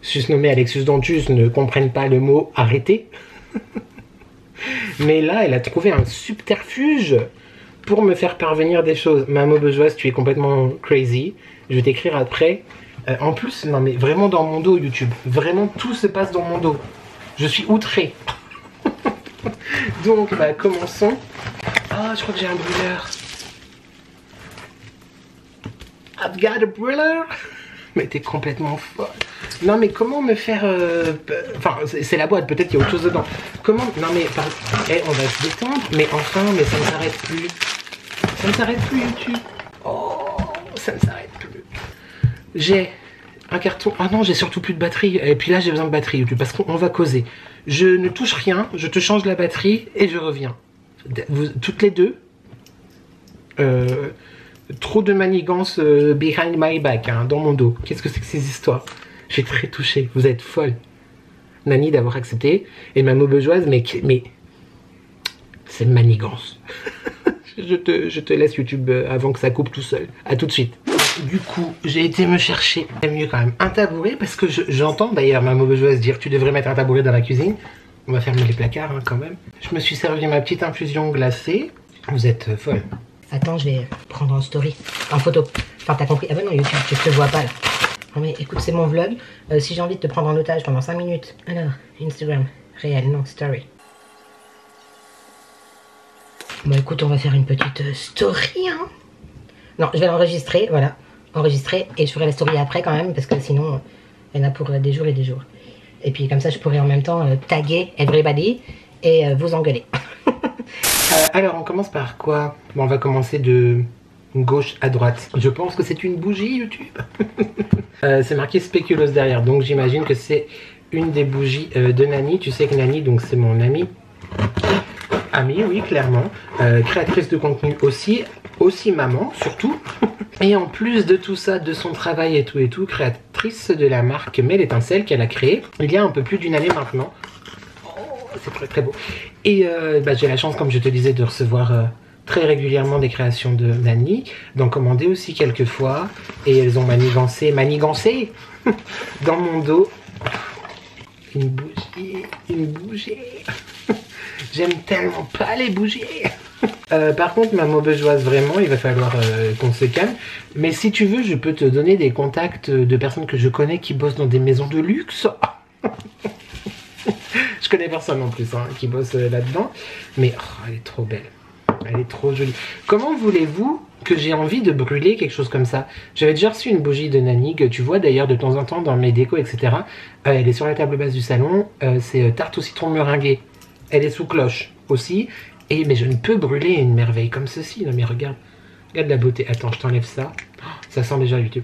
susnommées Alexus Dantus ne comprennent pas le mot arrêter. Mais là elle a trouvé un subterfuge pour me faire parvenir des choses. Ma mauvaise, tu es complètement crazy. Je vais t'écrire après. En plus, non mais vraiment dans mon dos YouTube. Vraiment tout se passe dans mon dos. Je suis outré. Donc commençons. Ah, je crois que j'ai un brûleur. I've got a brûleur. Mais t'es complètement folle. Non mais comment me faire... Enfin, c'est la boîte, peut-être qu'il y a autre chose dedans. Comment... Non mais... on va se détendre. Mais enfin, mais ça ne s'arrête plus. Ça ne s'arrête plus YouTube. Oh, ça ne s'arrête plus. J'ai un carton. Ah non, j'ai surtout plus de batterie. Et puis là, j'ai besoin de batterie YouTube parce qu'on va causer. Je ne touche rien, je te change la batterie et je reviens. Toutes les deux. Trop de manigances behind my back, hein, dans mon dos. Qu'est-ce que c'est que ces histoires? Je suis très touchée. Vous êtes folle. Nani d'avoir accepté. Et ma mauvaise, mais c'est manigance. je te laisse YouTube avant que ça coupe tout seul. À tout de suite. Du coup, j'ai été me chercher, mieux quand même, un tabouret, parce que j'entends d'ailleurs ma mauvaise dire tu devrais mettre un tabouret dans la cuisine. On va fermer les placards hein, quand même. Je me suis servi ma petite infusion glacée. Vous êtes folle. Attends, je vais prendre en story, en photo. Enfin, t'as compris. Ah bah non, YouTube, je te vois pas là. Non mais écoute, c'est mon vlog. Si j'ai envie de te prendre en otage pendant 5 minutes. Alors, Instagram, réel, non, story. Bon écoute, on va faire une petite story, hein. Non, je vais l'enregistrer, voilà. Enregistrer et je ferai la story après quand même parce que sinon il y en a pour des jours et des jours. Et puis comme ça je pourrai en même temps taguer everybody et vous engueuler. Alors on commence par quoi? Bon, on va commencer de gauche à droite. Je pense que c'est une bougie YouTube. C'est marqué spéculoos derrière, donc j'imagine que c'est une des bougies de Nani. Tu sais que Nani, donc c'est mon amie. Amie, oui, clairement. Créatrice de contenu aussi maman, surtout. Et en plus de tout ça, de son travail et tout, créatrice de la marque Mel Étincelle qu'elle a créée il y a un peu plus d'une année maintenant. Oh, c'est très très beau. Et j'ai la chance, comme je te disais, de recevoir très régulièrement des créations de Nani, d'en commander aussi quelques fois. Et elles ont manigancé dans mon dos. Une bougie. J'aime tellement pas les bougies. Par contre, ma mauvaise vraiment, il va falloir qu'on se calme. Mais si tu veux, je peux te donner des contacts de personnes que je connais qui bossent dans des maisons de luxe. Je connais personne en plus qui bosse là-dedans. Mais oh, elle est trop belle. Elle est trop jolie. Comment voulez-vous que j'ai envie de brûler quelque chose comme ça? J'avais déjà reçu une bougie de Nani que tu vois d'ailleurs de temps en temps dans mes décos, etc. Elle est sur la table basse du salon. C'est tarte au citron meringuée. Elle est sous cloche aussi. Mais je ne peux brûler une merveille comme ceci. Non mais regarde. Regarde la beauté. Attends, je t'enlève ça. Ça sent déjà YouTube.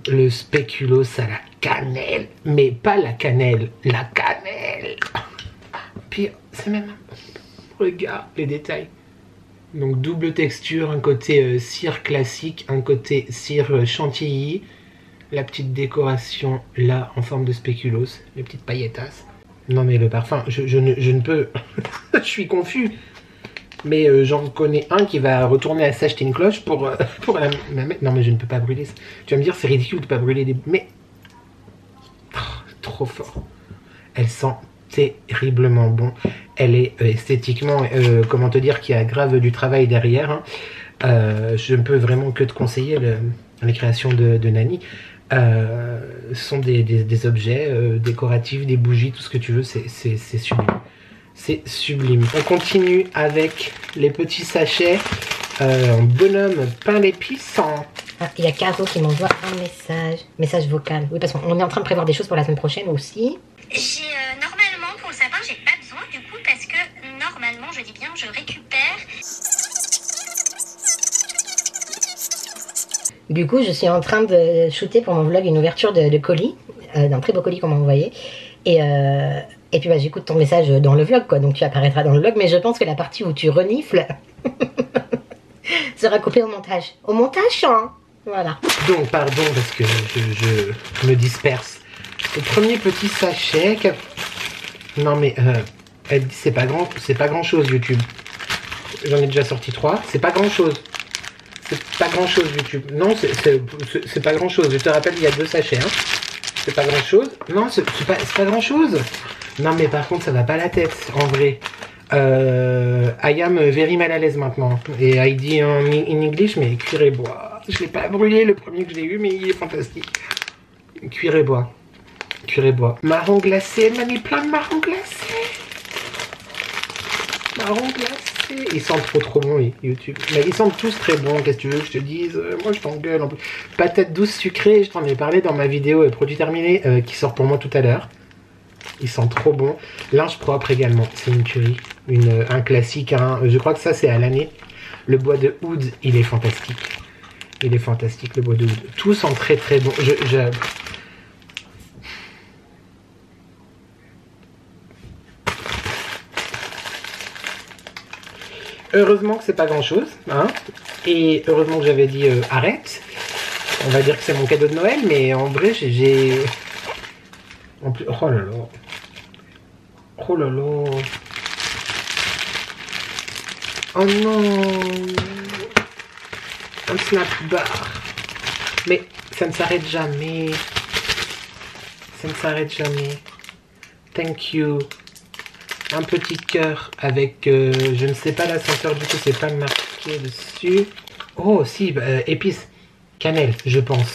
Le spéculoos à la cannelle. Mais pas la cannelle. La cannelle. Puis c'est même... Regarde les détails. Donc double texture. Un côté cire classique. Un côté cire chantilly. La petite décoration là en forme de spéculoos. Les petites pailletas. Non mais le parfum, je ne peux... Je suis confus. Mais j'en connais un qui va retourner à s'acheter une cloche pour la mettre. Non mais je ne peux pas brûler ça. Tu vas me dire c'est ridicule de ne pas brûler des... Mais... Oh, trop fort. Elle sent terriblement bon. Elle est esthétiquement, comment te dire, qu'il y a grave du travail derrière. Je ne peux vraiment que te conseiller les créations de Nani. Sont des objets décoratifs, des bougies, tout ce que tu veux, c'est sublime. C'est sublime. On continue avec les petits sachets en bonhomme pain d'épices. Ah, il y a Caro qui m'envoie un message vocal. Oui, parce qu'on est en train de prévoir des choses pour la semaine prochaine aussi. Normalement, pour le sapin, j'ai pas besoin du coup, parce que normalement, je dis bien, je récupère. Du coup, je suis en train de shooter pour mon vlog une ouverture de colis, d'un très beau colis qu'on m'a envoyé. Et puis j'écoute ton message dans le vlog, quoi. Donc tu apparaîtras dans le vlog, mais je pense que la partie où tu renifles sera coupée au montage. Au montage, hein. Voilà. Donc, pardon, parce que je me disperse. Le premier petit sachet... Non mais, elle dit c'est pas grand chose YouTube. J'en ai déjà sorti 3, c'est pas grand chose. C'est pas grand chose YouTube. Non, c'est pas grand chose. Je te rappelle, il y a 2 sachets. Hein. C'est pas grand chose. Non, c'est pas grand chose. Non, mais par contre, ça va pas la tête, en vrai. I am very mal à l'aise maintenant. Et I dit en English, mais cuir et bois. Je l'ai pas brûlé, le premier que j'ai eu, mais il est fantastique. Cuir et bois. Cuir et bois. Marron glacé, elle m'a mis plein de marron glacé. Marron glacé. Ils sentent trop bon YouTube. Mais ils sentent tous très bons, qu'est-ce que tu veux que je te dise? Moi je t'engueule en plus. Patate douce sucrée, je t'en ai parlé dans ma vidéo produit terminé qui sort pour moi tout à l'heure. Ils sentent trop bon. Linge propre également, c'est une tuerie. Un classique, hein. Je crois que ça c'est à l'année. Le bois de oud, il est fantastique. Il est fantastique le bois de oud. Tout sent très bon. Heureusement que c'est pas grand chose, hein. Et heureusement que j'avais dit arrête. On va dire que c'est mon cadeau de Noël, mais en vrai j'ai... En plus... Oh là là. Oh là là. Oh non. Un snap bar. Mais ça ne s'arrête jamais. Ça ne s'arrête jamais. Thank you. Un petit cœur avec, je ne sais pas la senteur du tout, c'est pas marqué dessus. Oh si, épices, cannelle, je pense.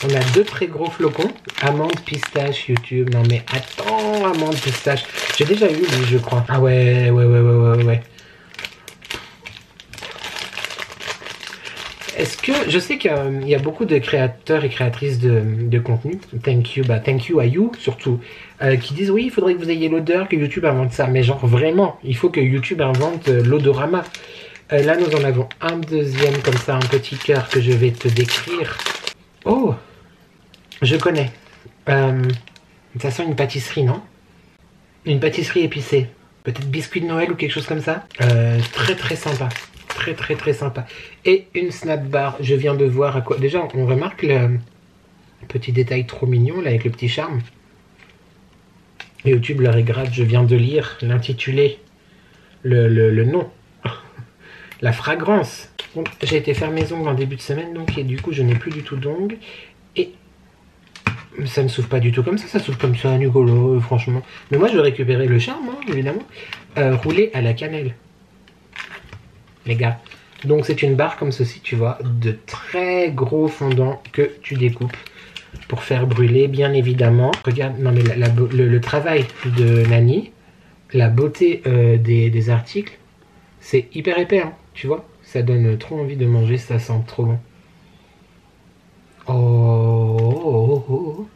On a 2 très gros flocons, amande, pistache, YouTube. Non mais attends, amande, pistache. J'ai déjà eu lui, je crois. Ah ouais. Est-ce que, je sais qu'il y a beaucoup de créateurs et créatrices de contenu, thank you à you surtout, qui disent oui, il faudrait que vous ayez l'odeur, que YouTube invente ça. Mais genre vraiment, il faut que YouTube invente l'odorama. Là, nous en avons un deuxième, comme ça, un petit cœur que je vais te décrire. Oh, je connais. Ça sent une pâtisserie, non? Une pâtisserie épicée. Peut-être biscuit de Noël ou quelque chose comme ça. Très très sympa. Très sympa. Et une snap bar. Je viens de voir à quoi... Déjà, on remarque le petit détail trop mignon, là, avec le petit charme. YouTube leur est grave. Je viens de lire l'intitulé. Le nom. La fragrance. Donc, j'ai été faire mes ongles en début de semaine, donc, et du coup, je n'ai plus du tout d'ongles. Et ça ne s'ouvre pas du tout comme ça s'ouvre comme ça, Nicolo, franchement. Mais moi, je vais récupérer le charme, hein, évidemment. Roulé à la cannelle. Les gars. Donc, c'est une barre comme ceci, tu vois, de très gros fondant que tu découpes pour faire brûler, bien évidemment. Regarde, non mais le travail de Nani, la beauté des articles, c'est hyper épais, hein, tu vois. Ça donne trop envie de manger, ça sent trop bon. Oh.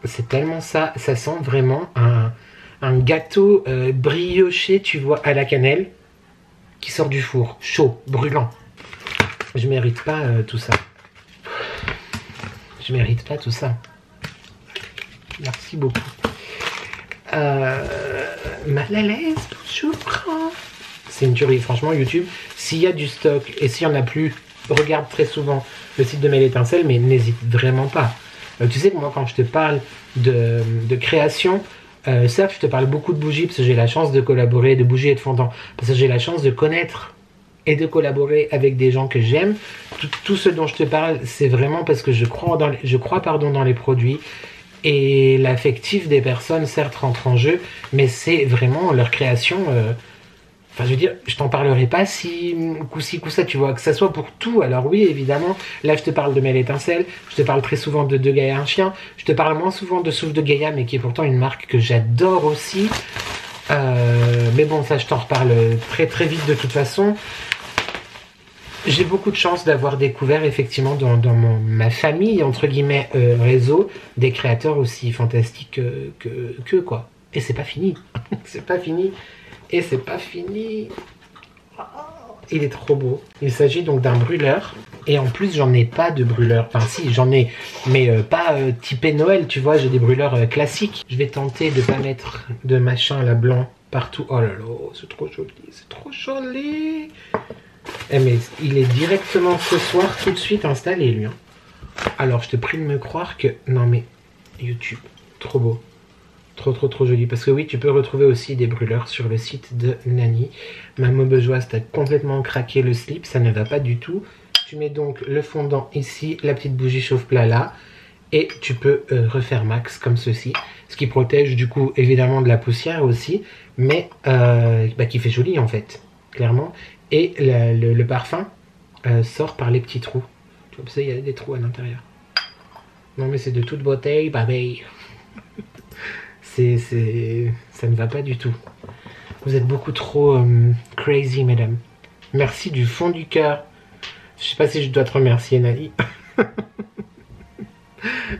C'est tellement ça, ça sent vraiment un gâteau brioché, tu vois, à la cannelle, qui sort du four, chaud, brûlant. Je mérite pas tout ça. Je mérite pas tout ça. Merci beaucoup. Mal à l'aise, bonjour. C'est une tuerie, franchement, YouTube. S'il y a du stock et s'il n'y en a plus, regarde très souvent le site de Mel Étincelle, mais n'hésite vraiment pas. Tu sais que moi, quand je te parle de création, certes, je te parle beaucoup de bougies parce que j'ai la chance de collaborer, de bougies et de fondants, parce que j'ai la chance de connaître et de collaborer avec des gens que j'aime. Tout ce dont je te parle, c'est vraiment parce que je crois dans les produits. Et l'affectif des personnes, certes, rentre en jeu, mais c'est vraiment leur création. Enfin, je veux dire, je t'en parlerai pas si coup ça, tu vois, que ça soit pour tout. Alors oui, évidemment, là, je te parle de Mel Étincelle, je te parle très souvent de Gaïa un chien, je te parle moins souvent de Souffle de Gaïa, mais qui est pourtant une marque que j'adore aussi. Mais bon, ça, je t'en reparle très vite de toute façon. J'ai beaucoup de chance d'avoir découvert effectivement dans ma famille, entre guillemets, réseau, des créateurs aussi fantastiques que quoi. Et c'est pas fini. C'est pas fini. Et c'est pas fini. Il est trop beau. Il s'agit donc d'un brûleur. Et en plus, j'en ai pas de brûleur. Enfin si, j'en ai, mais pas typé Noël, tu vois. J'ai des brûleurs classiques. Je vais tenter de pas mettre de machin là blanc partout. Oh là là, c'est trop joli. C'est trop joli. Eh mais il est directement ce soir tout de suite installé, lui. Hein. Alors, je te prie de me croire que... Non mais, YouTube, trop beau. Trop joli. Parce que oui, tu peux retrouver aussi des brûleurs sur le site de Nani. Ma maubejoise, t'as complètement craqué le slip, ça ne va pas du tout. Tu mets donc le fondant ici, la petite bougie chauffe-plat là. Et tu peux refaire max comme ceci. Ce qui protège du coup évidemment de la poussière aussi. Mais qui fait joli en fait, clairement. Et le parfum sort par les petits trous. Tu vois, il y a des trous à l'intérieur. Non mais c'est de toute beauté, baby. Ça ne va pas du tout. Vous êtes beaucoup trop crazy, mesdames. Merci du fond du cœur. Je sais pas si je dois te remercier, Nali.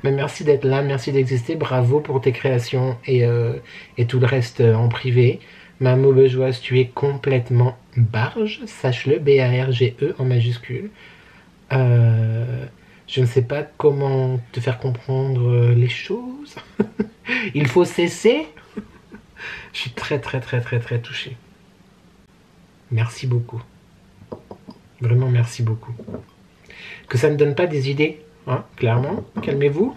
Mais merci d'être là, merci d'exister. Bravo pour tes créations et tout le reste en privé. Ma maubejoise, tu es complètement barge. Sache-le, B-A-R-G-E en majuscule. Je ne sais pas comment te faire comprendre les choses. Il faut cesser. Je suis très touché. Merci beaucoup. Vraiment merci beaucoup. Que ça ne donne pas des idées, hein, clairement. Calmez-vous.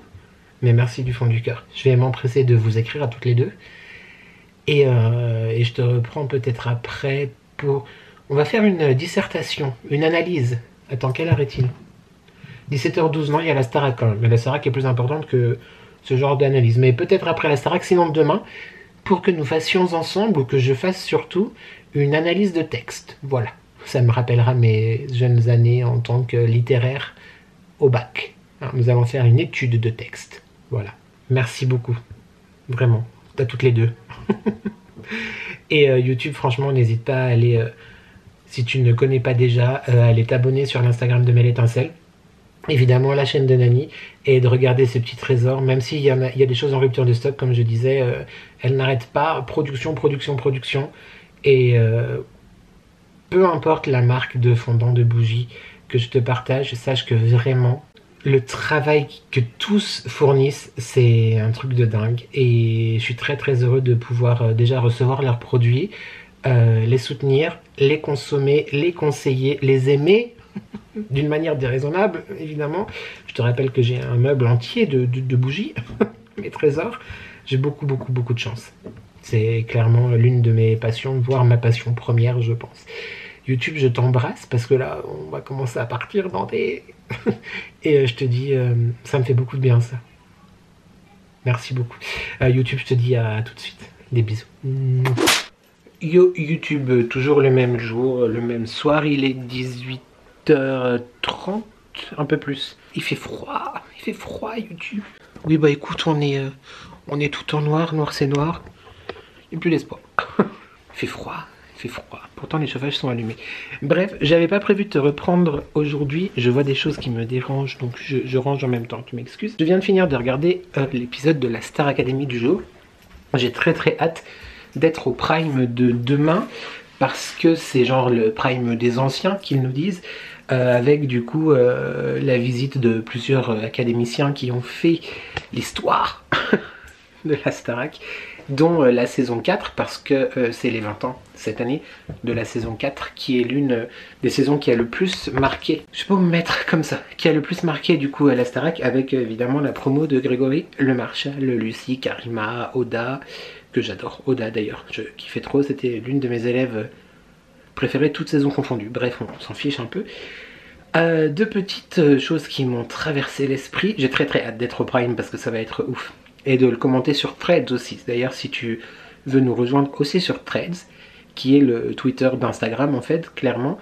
Mais merci du fond du cœur. Je vais m'empresser de vous écrire à toutes les deux. Et je te reprends peut-être après pour... On va faire une dissertation, une analyse. Attends, quelle heure est-il ? 17h12, non, il y a la Starac quand même. Mais la Starac est plus importante que ce genre d'analyse. Mais peut-être après la Starac, sinon demain, pour que nous fassions ensemble, ou que je fasse surtout, une analyse de texte. Voilà. Ça me rappellera mes jeunes années en tant que littéraire au bac. Alors, nous allons faire une étude de texte. Voilà. Merci beaucoup. Vraiment. À toutes les deux. Et YouTube, franchement, n'hésite pas à aller, si tu ne connais pas déjà, à aller t'abonner sur l'Instagram de Mel Étincelle. Évidemment, la chaîne de Nani, et de regarder ces petits trésors, même s'il y a des choses en rupture de stock, comme je disais, elle n'arrête pas, production, et Peu importe la marque de fondant de bougie que je te partage, sache que vraiment, le travail que tous fournissent, c'est un truc de dingue. Et je suis très très heureux de pouvoir déjà recevoir leurs produits, les soutenir, les consommer, les conseiller, les aimer d'une manière déraisonnable, évidemment. Je te rappelle que j'ai un meuble entier de bougies, mes trésors. J'ai beaucoup de chance. C'est clairement l'une de mes passions, voire ma passion première, je pense. YouTube, je t'embrasse parce que là, on va commencer à partir dans des... Et je te dis, ça me fait beaucoup de bien, ça. Merci beaucoup. YouTube, je te dis à tout de suite. Des bisous. Yo, YouTube, toujours le même jour, le même soir. Il est 18h30, un peu plus. Il fait froid, YouTube. Oui, bah écoute, on est tout en noir, c'est noir. Il n'y a plus d'espoir. Il fait froid. Pourtant, les chauffages sont allumés. Bref, j'avais pas prévu de te reprendre aujourd'hui. Je vois des choses qui me dérangent, donc je range en même temps. Tu m'excuses. Je viens de finir de regarder l'épisode de la Star Academy du jour. J'ai très hâte d'être au prime de demain, parce que c'est genre le prime des anciens qu'ils nous disent. Avec du coup la visite de plusieurs académiciens qui ont fait l'histoire de la Starac, dont la saison 4, parce que c'est les 20 ans cette année de la saison 4, qui est l'une des saisons qui a le plus marqué, je sais pas où me mettre comme ça, qui a le plus marqué du coup à la Starac, avec évidemment la promo de Grégory Le Marchal, Lucie, Karima, Oda, que j'adore, Oda d'ailleurs, je kiffais trop, c'était l'une de mes élèves préférées, toutes saisons confondues. Bref, on s'en fiche un peu. Deux petites choses qui m'ont traversé l'esprit. J'ai très hâte d'être au prime parce que ça va être ouf. Et de le commenter sur Threads aussi. D'ailleurs, si tu veux nous rejoindre aussi sur Threads, qui est le Twitter d'Instagram en fait, clairement,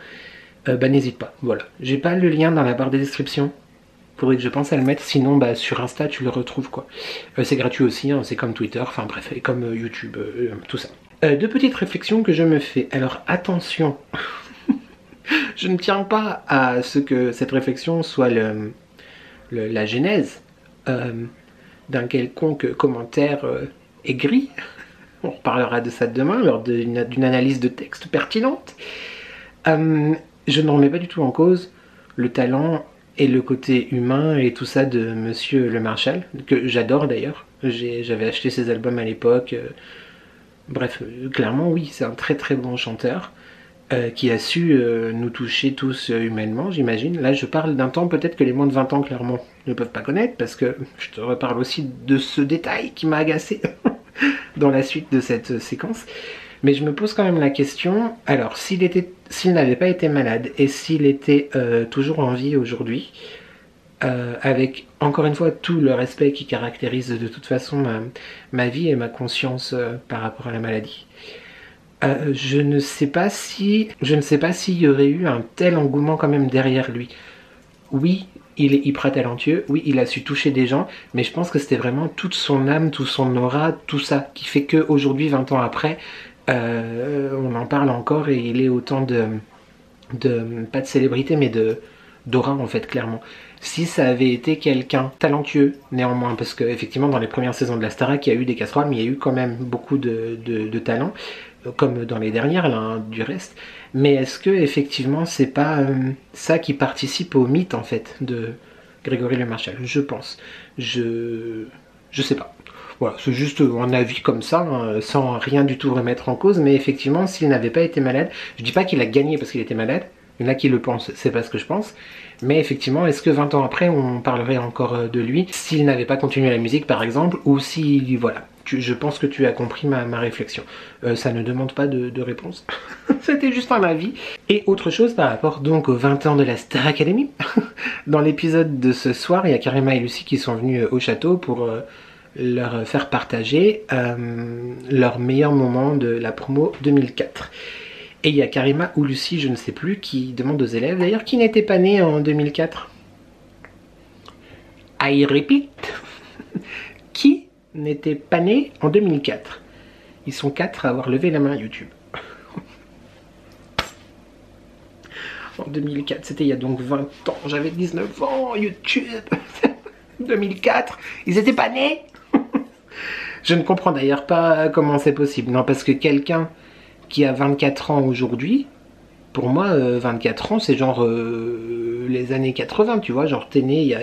bah n'hésite pas. Voilà. J'ai pas le lien dans la barre de description. Faudrait que je pense à le mettre, sinon bah sur Insta tu le retrouves quoi. C'est gratuit aussi, hein, c'est comme Twitter, enfin bref, et comme YouTube, tout ça. Deux petites réflexions que je me fais. Alors attention, je ne tiens pas à ce que cette réflexion soit la genèse d'un quelconque commentaire aigri. On reparlera de ça demain lors d'une analyse de texte pertinente. Je ne remets pas du tout en cause le talent et le côté humain et tout ça de Monsieur Le Marchal, que j'adore d'ailleurs. J'avais acheté ses albums à l'époque. Bref, clairement oui, c'est un très bon chanteur qui a su nous toucher tous humainement, j'imagine. Là je parle d'un temps peut-être que les moins de 20 ans clairement ne peuvent pas connaître, parce que je te reparle aussi de ce détail qui m'a agacé dans la suite de cette séquence. Mais je me pose quand même la question, alors s'il n'avait pas été malade et s'il était toujours en vie aujourd'hui, avec encore une fois tout le respect qui caractérise de toute façon ma vie et ma conscience par rapport à la maladie, je ne sais pas s'il y aurait eu un tel engouement quand même derrière lui. Oui, il est hyper talentueux, oui, il a su toucher des gens, mais je pense que c'était vraiment toute son âme, tout son aura, tout ça, qui fait qu'aujourd'hui, 20 ans après, on en parle encore et il est autant pas de célébrité, mais d'aura en fait, clairement. Si ça avait été quelqu'un talentueux, néanmoins, parce qu'effectivement, dans les premières saisons de la Starac, il y a eu des casseroles, mais il y a eu quand même beaucoup de talent, comme dans les dernières, là, hein, du reste. Mais est-ce que effectivement c'est pas ça qui participe au mythe en fait de Grégory Le Marchal? Je pense. Je sais pas. Voilà, c'est juste un avis comme ça, hein, sans rien du tout remettre en cause, mais effectivement, s'il n'avait pas été malade, je dis pas qu'il a gagné parce qu'il était malade, il y en a qui le pensent, c'est pas ce que je pense, mais effectivement, est-ce que 20 ans après, on parlerait encore de lui, s'il n'avait pas continué la musique par exemple, ou si, voilà. Je pense que tu as compris ma réflexion. Ça ne demande pas de réponse. C'était juste un avis. Et autre chose par rapport donc aux 20 ans de la Star Academy. Dans l'épisode de ce soir, il y a Karima et Lucie qui sont venus au château pour leur faire partager leur meilleur moment de la promo 2004. Et il y a Karima ou Lucie, je ne sais plus, qui demande aux élèves, d'ailleurs, qui n'était pas né en 2004. I repeat. Qui n'était pas né en 2004. Ils sont 4 à avoir levé la main à YouTube. En 2004, c'était il y a donc 20 ans. J'avais 19 ans, YouTube. 2004, ils étaient pas nés. Je ne comprends d'ailleurs pas comment c'est possible. Non, parce que quelqu'un qui a 24 ans aujourd'hui, Pour moi, 24 ans, c'est genre les années 80, tu vois, genre t'es né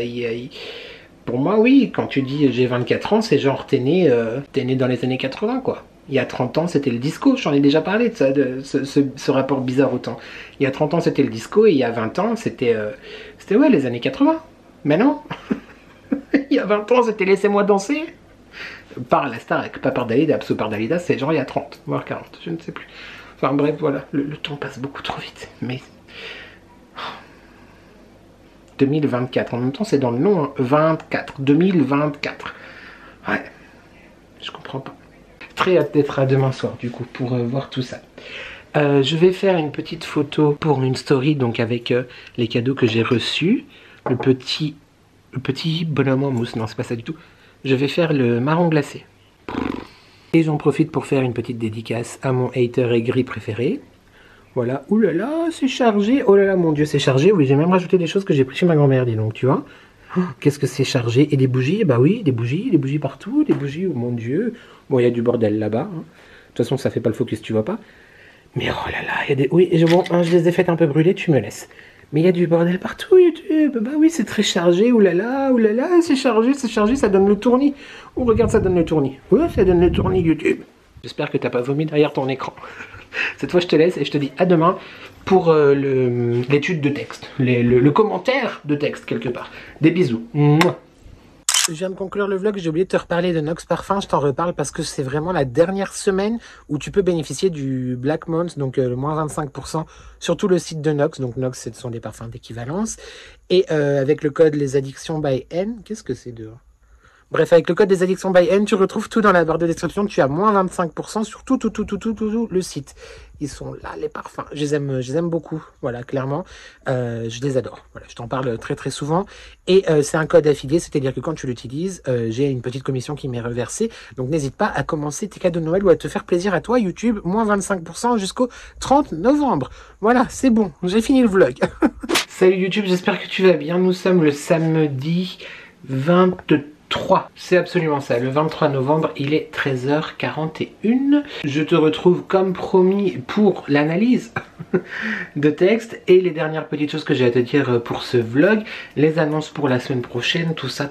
Pour moi, oui, quand tu dis j'ai 24 ans, c'est genre t'es né dans les années 80, quoi. Il y a 30 ans, c'était le disco, j'en ai déjà parlé de ça, de ce rapport bizarre au temps. Il y a 30 ans, c'était le disco, et il y a 20 ans, c'était ouais, les années 80. Mais non. Il y a 20 ans, c'était Laissez-moi danser. Par la Starac, pas par Dalida, parce que par Dalida, c'est genre il y a 30, voire 40, je ne sais plus. Enfin bref, voilà, le temps passe beaucoup trop vite. Mais 2024, en même temps c'est dans le nom, hein. 2024. Ouais, je comprends pas. Très hâte d'être à demain soir du coup pour voir tout ça. Je vais faire une petite photo pour une story, donc avec les cadeaux que j'ai reçus. Le petit bonhomme en mousse, non c'est pas ça du tout. Je vais faire le marron glacé. Et j'en profite pour faire une petite dédicace à mon hater aigri préféré. Voilà, ouh là là, c'est chargé. Oh là là, mon dieu, c'est chargé. Oui, j'ai même rajouté des choses que j'ai pris chez ma grand-mère, dis donc, tu vois. Oh, qu'est-ce que c'est chargé. Et des bougies, bah oui, des bougies partout, des bougies, oh mon dieu. Bon, il y a du bordel là-bas. Hein. De toute façon, ça fait pas le focus, tu vois pas. Mais oh là là, il y a des... Oui, bon, hein, je les ai faites un peu brûler, tu me laisses. Mais il y a du bordel partout, YouTube. Bah oui, c'est très chargé. Ouh là là, c'est chargé, ça donne le tournis. Oh, regarde, ça donne le tournis. Ouais, ça donne le tournis, YouTube. J'espère que t'as pas vomi derrière ton écran. Cette fois, je te laisse et je te dis à demain pour l'étude de texte. Le commentaire de texte, quelque part. Des bisous. Mouah. Je viens de conclure le vlog, j'ai oublié de te reparler de Nox Parfum, je t'en reparle parce que c'est vraiment la dernière semaine où tu peux bénéficier du Black Month, donc le moins 25% sur tout le site de Nox. Donc Nox, ce sont des parfums d'équivalence. Et avec le code Les Addictions by N, qu'est-ce que c'est dehors? Bref, avec le code des addictions by N, tu retrouves tout dans la barre de description. Tu as moins 25% sur tout le site. Ils sont là, les parfums. Je les aime beaucoup. Voilà, clairement. Je les adore. Voilà, je t'en parle très très souvent. Et c'est un code affilié, c'est-à-dire que quand tu l'utilises, j'ai une petite commission qui m'est reversée. Donc n'hésite pas à commencer tes cadeaux de Noël ou à te faire plaisir à toi, YouTube. Moins 25% jusqu'au 30 novembre. Voilà, c'est bon. J'ai fini le vlog. Salut YouTube, j'espère que tu vas bien. Nous sommes le samedi 23. C'est absolument ça, le 23 novembre, il est 13h41. Je te retrouve comme promis pour l'analyse de texte et les dernières petites choses que j'ai à te dire pour ce vlog, les annonces pour la semaine prochaine, tout ça.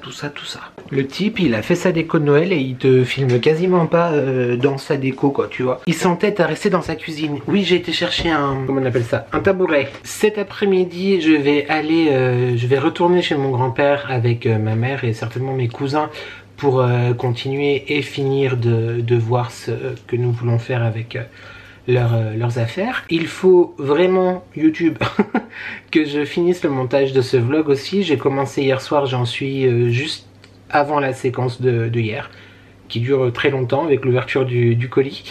Le type, il a fait sa déco de Noël et il te filme quasiment pas dans sa déco, quoi, tu vois. Il s'entête à rester dans sa cuisine. Oui, j'ai été chercher comment on appelle ça, un tabouret. Cet après-midi, je vais retourner chez mon grand-père avec ma mère et certainement mes cousins pour continuer et finir de voir ce que nous voulons faire avec leurs affaires. Il faut vraiment, YouTube, que je finisse le montage de ce vlog aussi. J'ai commencé hier soir, j'en suis juste avant la séquence de hier, qui dure très longtemps avec l'ouverture du colis.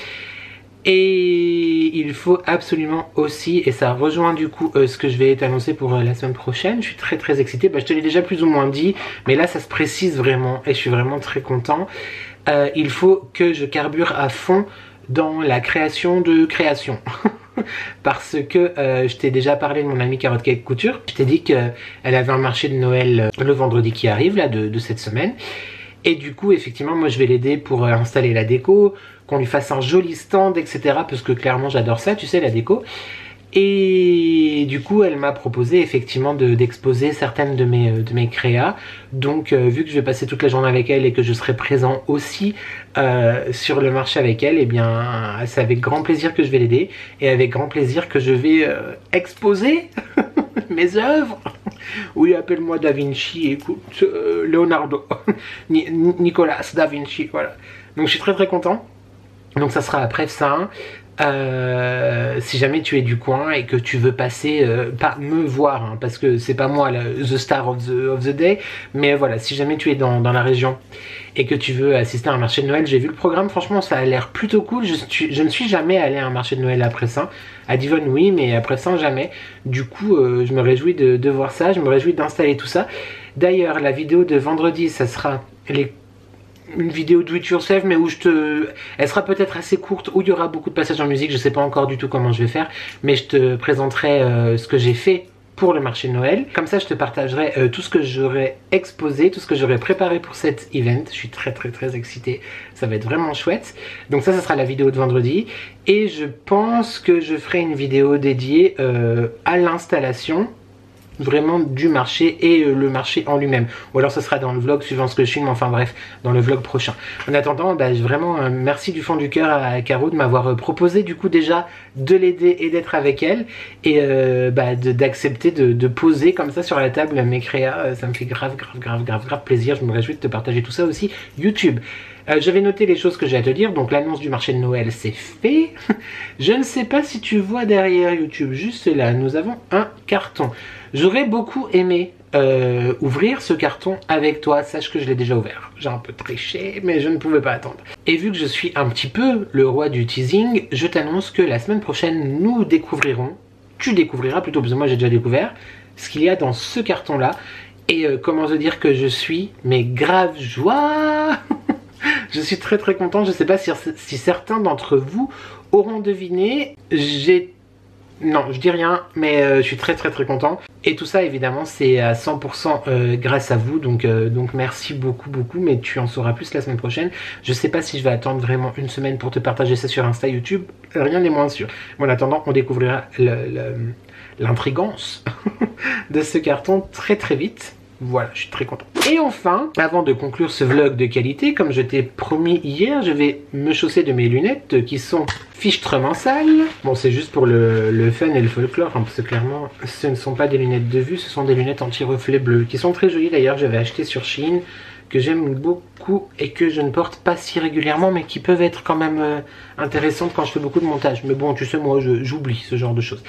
Et il faut absolument aussi, et ça rejoint du coup ce que je vais t'annoncer pour la semaine prochaine, je suis très très excitée, bah, je te l'ai déjà plus ou moins dit, mais là ça se précise vraiment et je suis vraiment très content. Il faut que je carbure à fond dans la création de création. Parce que je t'ai déjà parlé de mon amie Carotte Cake Couture, je t'ai dit qu'elle avait un marché de Noël le vendredi qui arrive là de cette semaine. Et du coup, effectivement, moi je vais l'aider pour installer la déco, qu'on lui fasse un joli stand, etc. Parce que clairement, j'adore ça, tu sais, la déco. Et du coup, elle m'a proposé effectivement d'exposer certaines de mes créas. Donc, vu que je vais passer toute la journée avec elle et que je serai présent aussi sur le marché avec elle, eh bien, c'est avec grand plaisir que je vais l'aider. Et avec grand plaisir que je vais exposer mes œuvres. Oui, appelle-moi Da Vinci, écoute, Leonardo, Nicolas Da Vinci, voilà. Donc je suis très très content. Donc ça sera après ça. Si jamais tu es du coin et que tu veux passer, pas me voir, hein, parce que c'est pas moi the star of the day, mais voilà, si jamais tu es dans la région et que tu veux assister à un marché de Noël, j'ai vu le programme, franchement ça a l'air plutôt cool. Je ne suis jamais allé à un marché de Noël après ça. À Divonne oui, mais après ça jamais. Du coup je me réjouis de voir ça, je me réjouis d'installer tout ça. D'ailleurs la vidéo de vendredi, ça sera une vidéo do it yourself, mais où elle sera peut-être assez courte, où il y aura beaucoup de passages en musique. Je sais pas encore du tout comment je vais faire, mais je te présenterai ce que j'ai fait pour le marché de Noël. Comme ça, je te partagerai tout ce que j'aurais exposé, tout ce que j'aurais préparé pour cet event. Je suis très excitée, ça va être vraiment chouette. Donc ça sera la vidéo de vendredi. Et je pense que je ferai une vidéo dédiée à l'installation vraiment du marché et le marché en lui-même, ou alors ce sera dans le vlog suivant ce que je filme, enfin bref, dans le vlog prochain. En attendant, vraiment merci du fond du cœur à Caro de m'avoir proposé du coup déjà de l'aider et d'être avec elle, et d'accepter de poser comme ça sur la table mes créas. Ça me fait grave plaisir, je me réjouis de te partager tout ça aussi YouTube. J'avais noté les choses que j'ai à te dire, donc l'annonce du marché de Noël c'est fait. Je ne sais pas si tu vois derrière YouTube, juste là, nous avons un carton. J'aurais beaucoup aimé ouvrir ce carton avec toi, sache que je l'ai déjà ouvert. J'ai un peu triché, mais je ne pouvais pas attendre. Et vu que je suis un petit peu le roi du teasing, je t'annonce que la semaine prochaine, nous découvrirons, tu découvriras plutôt, parce que moi j'ai déjà découvert, ce qu'il y a dans ce carton-là. Et comment te dire que je suis, mais grave joie. Je suis très content, je sais pas si certains d'entre vous auront deviné, non, je dis rien, mais je suis très content. Et tout ça, évidemment, c'est à 100% grâce à vous. Donc merci beaucoup, mais tu en sauras plus la semaine prochaine. Je sais pas si je vais attendre vraiment une semaine pour te partager ça sur Insta, YouTube. Rien n'est moins sûr. Mais en attendant, on découvrira l'intrigance de ce carton très vite. Voilà, je suis très content. Et enfin, avant de conclure ce vlog de qualité, comme je t'ai promis hier, je vais me chausser de mes lunettes qui sont fichtrement sales. Bon, c'est juste pour le fun et le folklore, hein, parce que clairement, ce ne sont pas des lunettes de vue, ce sont des lunettes anti-reflet bleu, qui sont très jolies d'ailleurs, j'avais acheté sur Shein, que j'aime beaucoup et que je ne porte pas si régulièrement, mais qui peuvent être quand même intéressantes quand je fais beaucoup de montage. Mais bon, tu sais, moi, j'oublie ce genre de choses.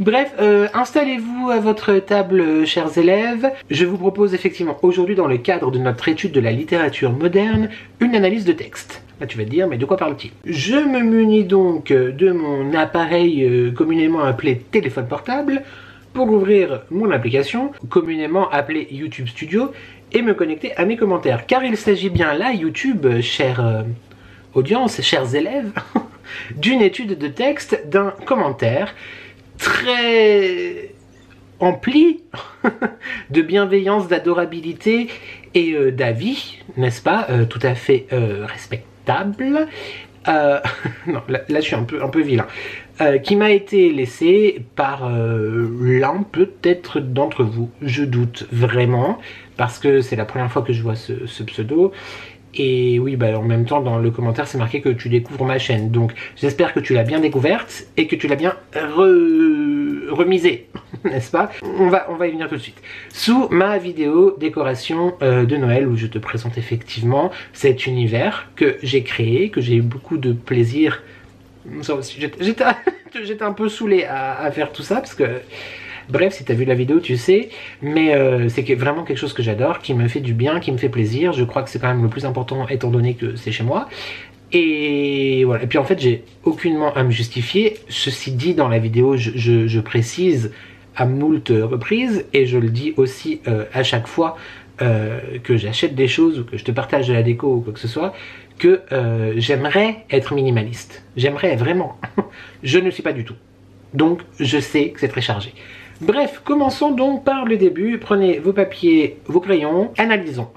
Bref, installez-vous à votre table, chers élèves. Je vous propose effectivement aujourd'hui, dans le cadre de notre étude de la littérature moderne, une analyse de texte. Là, tu vas te dire, mais de quoi parle-t-il? Je me munis donc de mon appareil communément appelé téléphone portable pour ouvrir mon application, communément appelée YouTube Studio, et me connecter à mes commentaires. Car il s'agit bien là, YouTube, chère audience, chers élèves, d'une étude de texte, d'un commentaire très empli de bienveillance, d'adorabilité et d'avis, n'est-ce pas, tout à fait respectable. Non, là je suis un peu vilain. Qui m'a été laissé par l'un peut-être d'entre vous, je doute vraiment, parce que c'est la première fois que je vois ce pseudo. Et oui, en même temps, dans le commentaire, c'est marqué que tu découvres ma chaîne. Donc, j'espère que tu l'as bien découverte et que tu l'as bien remisée, n'est-ce pas? On va y venir tout de suite. Sous ma vidéo décoration de Noël, où je te présente effectivement cet univers que j'ai créé, que j'ai eu beaucoup de plaisir. Ça aussi, j'étais un peu saoulé à faire tout ça, parce que... Bref, si tu as vu la vidéo, tu sais, mais c'est vraiment quelque chose que j'adore, qui me fait du bien, qui me fait plaisir. Je crois que c'est quand même le plus important, étant donné que c'est chez moi. Et voilà. Et puis en fait, j'ai aucunement à me justifier. Ceci dit, dans la vidéo, je précise à moult reprises, et je le dis aussi à chaque fois que j'achète des choses ou que je te partage de la déco ou quoi que ce soit, que j'aimerais être minimaliste. J'aimerais vraiment. Je ne le suis pas du tout. Donc, je sais que c'est très chargé. Bref, commençons donc par le début. Prenez vos papiers, vos crayons, analysons.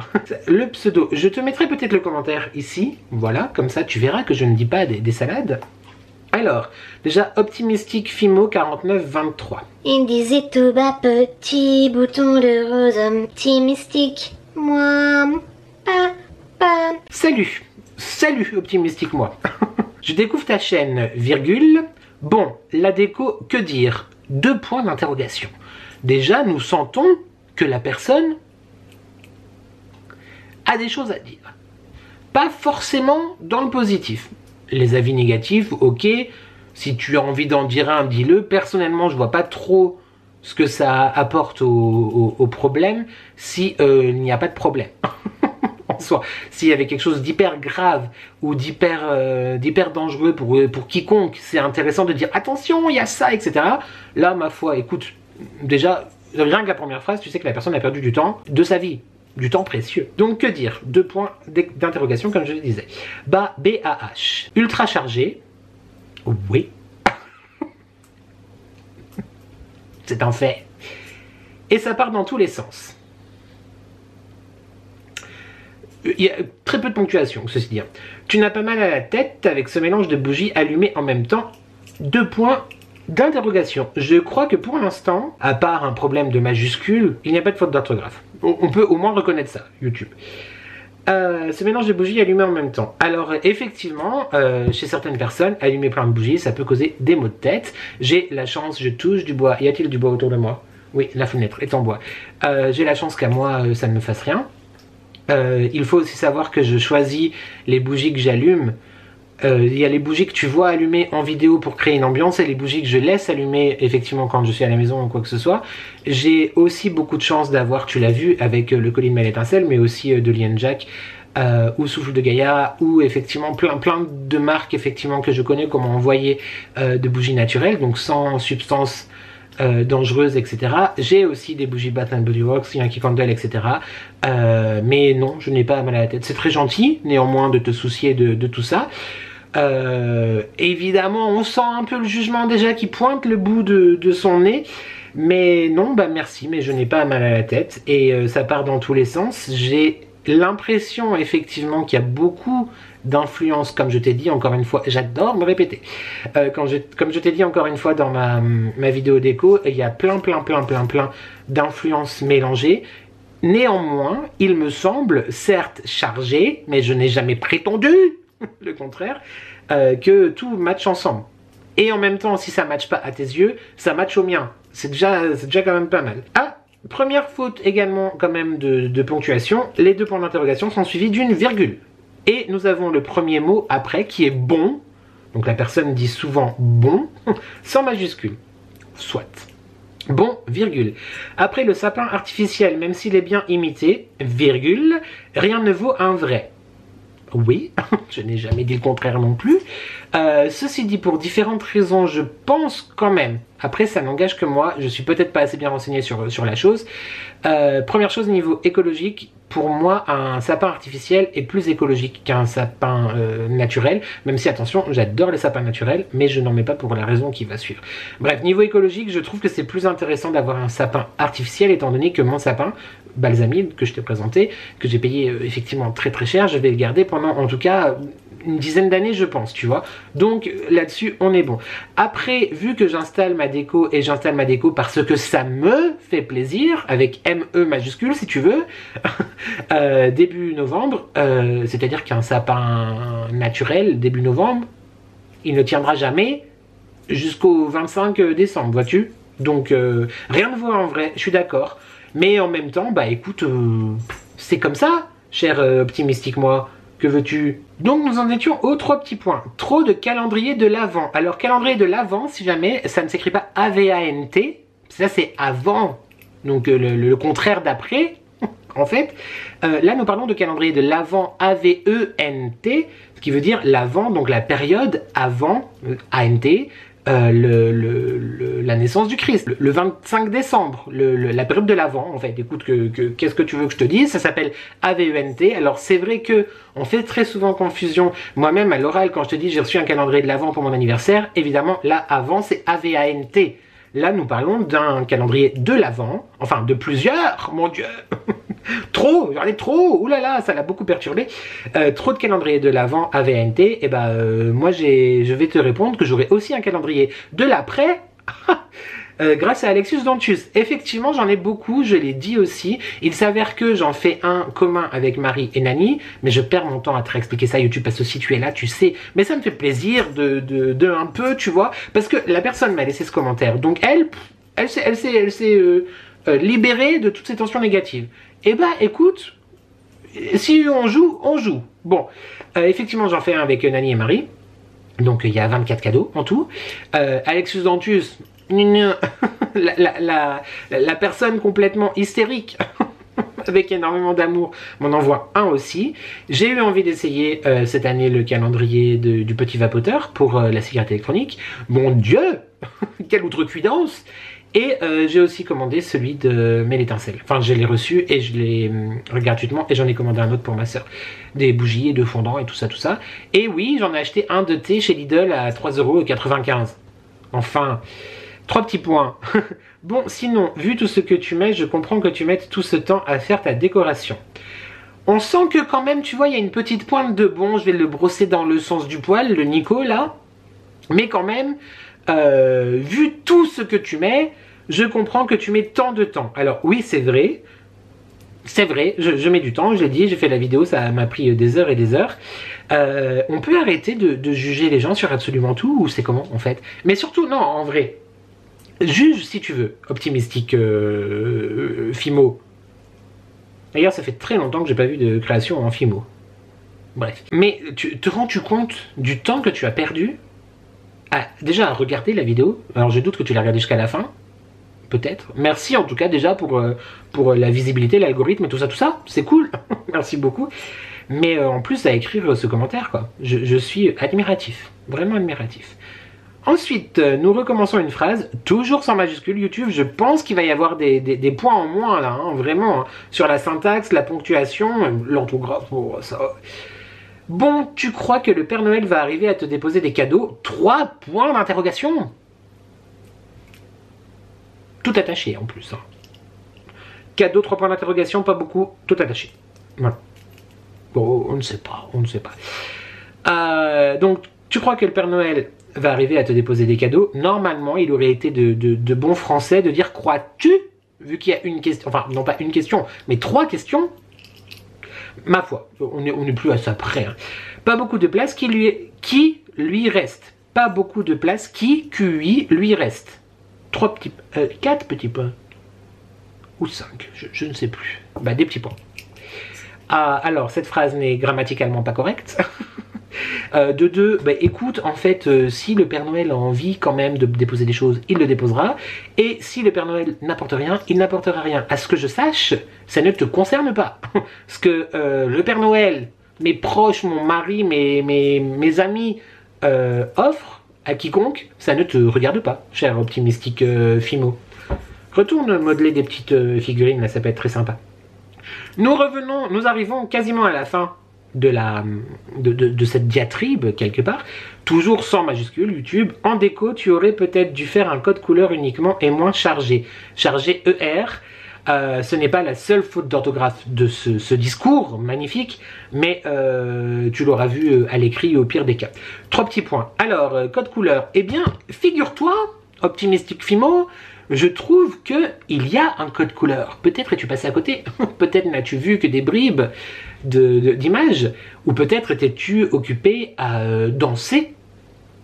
Le pseudo, je te mettrai peut-être le commentaire ici, voilà, comme ça tu verras que je ne dis pas des salades. Alors, déjà, Optimistique Fimo 4923. Il disait tout bas, petit bouton de rose optimistique, moi, papa. Salut Optimistique moi. Je découvre ta chaîne, virgule. Bon, la déco, que dire? 2 points d'interrogation. Déjà, nous sentons que la personne a des choses à dire. Pas forcément dans le positif. Les avis négatifs, ok. Si tu as envie d'en dire un, dis-le. Personnellement, je vois pas trop ce que ça apporte au problème si il n'y a pas de problème. En soi, s'il y avait quelque chose d'hyper grave ou d'hyper dangereux pour quiconque, c'est intéressant de dire attention, il y a ça, etc. Là, ma foi, écoute, déjà, rien que la première phrase, tu sais que la personne a perdu du temps de sa vie, du temps précieux. Donc, que dire? 2 points d'interrogation, comme je le disais. BAH. Ultra chargé. Oui. C'est un fait. Et ça part dans tous les sens. Il y a très peu de ponctuation, ceci dit. Tu n'as pas mal à la tête avec ce mélange de bougies allumées en même temps. 2 points d'interrogation. Je crois que pour l'instant, à part un problème de majuscule, il n'y a pas de faute d'orthographe. On peut au moins reconnaître ça, YouTube. Ce mélange de bougies allumées en même temps. Alors effectivement, chez certaines personnes, allumer plein de bougies, ça peut causer des maux de tête. J'ai la chance, je touche du bois. Y a-t-il du bois autour de moi? Oui, la fenêtre est en bois. J'ai la chance qu'à moi, ça ne me fasse rien. Il faut aussi savoir que je choisis les bougies que j'allume. Il y a les bougies que tu vois allumer en vidéo pour créer une ambiance et les bougies que je laisse allumer effectivement quand je suis à la maison ou quoi que ce soit. J'ai aussi beaucoup de chance d'avoir, tu l'as vu, avec le colis de Maëlle Étincelle, mais aussi de Liane Jack ou Souffle de Gaïa, ou effectivement plein de marques effectivement que je connais, comment envoyer de bougies naturelles, donc sans substance dangereuses, etc. J'ai aussi des bougies Bath & Body Works, Yankee Candle, etc. Mais non, je n'ai pas mal à la tête. C'est très gentil, néanmoins, de te soucier de tout ça. Évidemment, on sent un peu le jugement déjà qui pointe le bout de son nez. Mais non, bah merci, mais je n'ai pas mal à la tête. Et ça part dans tous les sens. J'ai l'impression, effectivement, qu'il y a beaucoup d'influence, comme je t'ai dit encore une fois, j'adore me répéter, comme je t'ai dit encore une fois dans ma vidéo déco, il y a plein d'influences mélangées. Néanmoins, il me semble, certes chargé, mais je n'ai jamais prétendu, le contraire, que tout match ensemble. Et en même temps, si ça matche pas à tes yeux, ça matche au mien. C'est déjà quand même pas mal. Ah, première faute également quand même de ponctuation, les 2 points d'interrogation sont suivis d'une virgule. Et nous avons le premier mot après qui est bon. Donc la personne dit souvent bon, sans majuscule. Soit. Bon, virgule. Après le sapin artificiel, même s'il est bien imité, virgule, rien ne vaut un vrai. Oui, je n'ai jamais dit le contraire non plus. Ceci dit, pour différentes raisons, je pense quand même, après ça n'engage que moi, je suis peut-être pas assez bien renseigné sur la chose. Première chose, niveau écologique, pour moi, un sapin artificiel est plus écologique qu'un sapin naturel, même si, attention, j'adore les sapins naturels, mais je n'en mets pas pour la raison qui va suivre. Bref, niveau écologique, je trouve que c'est plus intéressant d'avoir un sapin artificiel, étant donné que mon sapin balsamide, que je t'ai présenté, que j'ai payé effectivement très cher, je vais le garder pendant, en tout cas, une dizaine d'années, je pense, tu vois. Donc, là-dessus, on est bon. Après, vu que j'installe ma déco, et j'installe ma déco parce que ça me fait plaisir, avec ME majuscule, si tu veux, début novembre, c'est-à-dire qu'un sapin naturel, début novembre, il ne tiendra jamais jusqu'au 25 décembre, vois-tu? Donc, rien ne vaut en vrai, je suis d'accord. Mais en même temps, bah écoute, c'est comme ça, cher optimistique moi. Que veux-tu? Donc nous en étions aux 3 petits points. Trop de calendrier de l'Avent. Alors calendrier de l'Avent, si jamais, ça ne s'écrit pas A-V-A-N-T. Ça c'est avant. Donc le contraire d'après. En fait, là nous parlons de calendrier de l'Avent A-V-E-N-T. Ce qui veut dire l'Avent, donc la période avant, A-N-T. La naissance du Christ, le 25 décembre, la période de l'Avent, en fait. Écoute, qu'est-ce que tu veux que je te dise? Ça s'appelle AVENT. Alors c'est vrai que on fait très souvent confusion. Moi-même à l'oral, quand je te dis j'ai reçu un calendrier de l'Avent pour mon anniversaire, évidemment là avant c'est AVANT. Là nous parlons d'un calendrier de l'Avent, enfin de plusieurs, mon Dieu. Trop, j'en ai trop, oulala, ça l'a beaucoup perturbé. Trop de calendrier de l'Avent AVNT, et moi je vais te répondre que j'aurai aussi un calendrier de l'après. Grâce à Alexis Dantus. Effectivement, j'en ai beaucoup, je l'ai dit aussi. Il s'avère que j'en fais un commun avec Marie et Nani, mais je perds mon temps à te réexpliquer ça YouTube parce que si tu es là, tu sais. Mais ça me fait plaisir de un peu, tu vois, parce que la personne m'a laissé ce commentaire. Donc elle s'est libérée de toutes ces tensions négatives. Et bah écoute, si on joue, on joue. Bon, effectivement, j'en fais un avec Nani et Marie. Donc il y a 24 cadeaux en tout. Alexis Dantus, la personne complètement hystérique avec énormément d'amour m'en envoie un aussi. J'ai eu envie d'essayer cette année le calendrier du petit vapoteur pour la cigarette électronique. Mon Dieu, quelle outrecuidance! Et j'ai aussi commandé celui de Maëlle Étincelle. Enfin, je l'ai reçu et je l'ai gratuitement et j'en ai commandé un autre pour ma soeur. Des bougies et de fondants et tout ça, tout ça. Et oui, j'en ai acheté un de thé chez Lidl à 3,95 €. Enfin, 3 petits points. Bon, sinon, vu tout ce que tu mets, je comprends que tu mettes tout ce temps à faire ta décoration. On sent que quand même, tu vois, il y a une petite pointe de bon, je vais le brosser dans le sens du poil, le Nico, là. Mais quand même, vu tout ce que tu mets, je comprends que tu mets tant de temps. Alors oui, c'est vrai, je mets du temps, je l'ai dit, j'ai fait la vidéo, ça m'a pris des heures et des heures. On peut arrêter de juger les gens sur absolument tout, ou c'est comment en fait? Mais surtout, non, en vrai, juge si tu veux, Optimistic Fimo. D'ailleurs, ça fait très longtemps que j'ai pas vu de création en Fimo. Bref. Mais te rends-tu compte du temps que tu as perdu déjà à regarder la vidéo? Alors je doute que tu l'as regardée jusqu'à la fin. Peut-être. Merci en tout cas déjà pour la visibilité, l'algorithme, tout ça, c'est cool. Merci beaucoup. Mais en plus à écrire ce commentaire, quoi. Je suis admiratif, vraiment admiratif. Ensuite, nous recommençons une phrase, toujours sans majuscule. YouTube, je pense qu'il va y avoir des points en moins là, hein, vraiment, hein, sur la syntaxe, la ponctuation, l'orthographe, oh, ça... Bon, tu crois que le Père Noël va arriver à te déposer des cadeaux? 3 points d'interrogation. Tout attaché en plus. Hein. Cadeau, 3 points d'interrogation, pas beaucoup, tout attaché. Voilà. Bon, on ne sait pas, on ne sait pas. Donc, tu crois que le Père Noël va arriver à te déposer des cadeaux? Normalement, il aurait été de bon français de dire crois-tu, vu qu'il y a une question, enfin, non pas une question, mais 3 questions. Ma foi, on n'est plus à ça près. Hein. Pas beaucoup de place qui lui reste. Pas beaucoup de place qui lui reste. 4 petits points. Ou 5, je ne sais plus. Bah, des petits points. Alors, cette phrase n'est grammaticalement pas correcte. De 2, bah, écoute, en fait, si le Père Noël a envie quand même de déposer des choses, il le déposera. Et si le Père Noël n'apporte rien, il n'apportera rien. À ce que je sache, ça ne te concerne pas. Parce que le Père Noël, mes proches, mon mari, mes amis offrent à quiconque, ça ne te regarde pas, cher Optimistic Fimo. Retourne modeler des petites figurines, là, ça peut être très sympa. Nous arrivons quasiment à la fin de cette diatribe, quelque part. Toujours sans majuscule, YouTube. En déco, tu aurais peut-être dû faire un code couleur uniquement et moins chargé. Chargé ER. Ce n'est pas la seule faute d'orthographe de ce discours magnifique, mais tu l'auras vu à l'écrit au pire des cas. 3 petits points. Alors, code couleur. Eh bien, figure-toi, Optimistic Fimo, je trouve qu'il y a un code couleur. Peut-être es-tu passé à côté. Peut-être n'as-tu vu que des bribes d'images. Ou peut-être étais-tu occupé à danser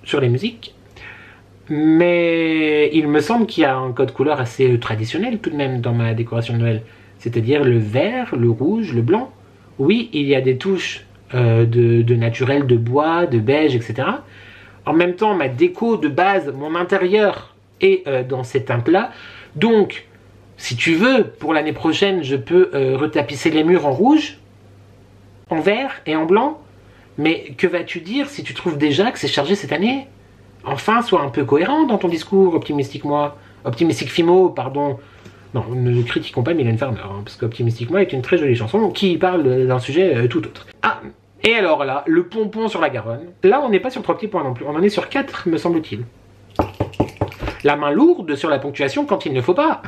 sur les musiques. Mais il me semble qu'il y a un code couleur assez traditionnel tout de même dans ma décoration de Noël. C'est-à-dire le vert, le rouge, le blanc. Oui, il y a des touches de naturel, de bois, de beige, etc. En même temps, ma déco de base, mon intérieur est dans cet teinte-là. Donc, si tu veux, pour l'année prochaine, je peux retapisser les murs en rouge, en vert et en blanc. Mais que vas-tu dire si tu trouves déjà que c'est chargé cette année? Enfin, sois un peu cohérent dans ton discours, Optimistic Fimo, pardon. Non, ne critiquons pas Mylène Farmer, hein, parce qu'Optimistic Moi est une très jolie chanson qui parle d'un sujet tout autre. Ah, et alors là, le pompon sur la Garonne. Là, on n'est pas sur 3 petits points non plus, on en est sur 4, me semble-t-il. La main lourde sur la ponctuation quand il ne faut pas.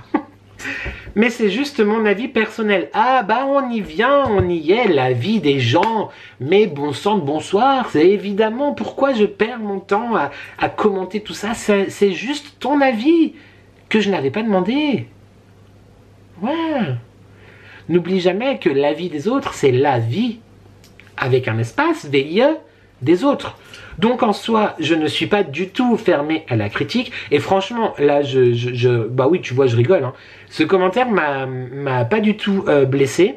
Mais c'est juste mon avis personnel. Ah bah on y vient, on y est, la vie des gens. Mais bon sang de bonsoir, c'est évidemment pourquoi je perds mon temps à commenter tout ça. C'est juste ton avis que je n'avais pas demandé. Ouais. N'oublie jamais que l'avis des autres, c'est la vie. Avec un espace, VIE, des autres. Donc en soi, je ne suis pas du tout fermé à la critique. Et franchement, là, bah oui, tu vois, je rigole. Hein. Ce commentaire m'a pas du tout blessé.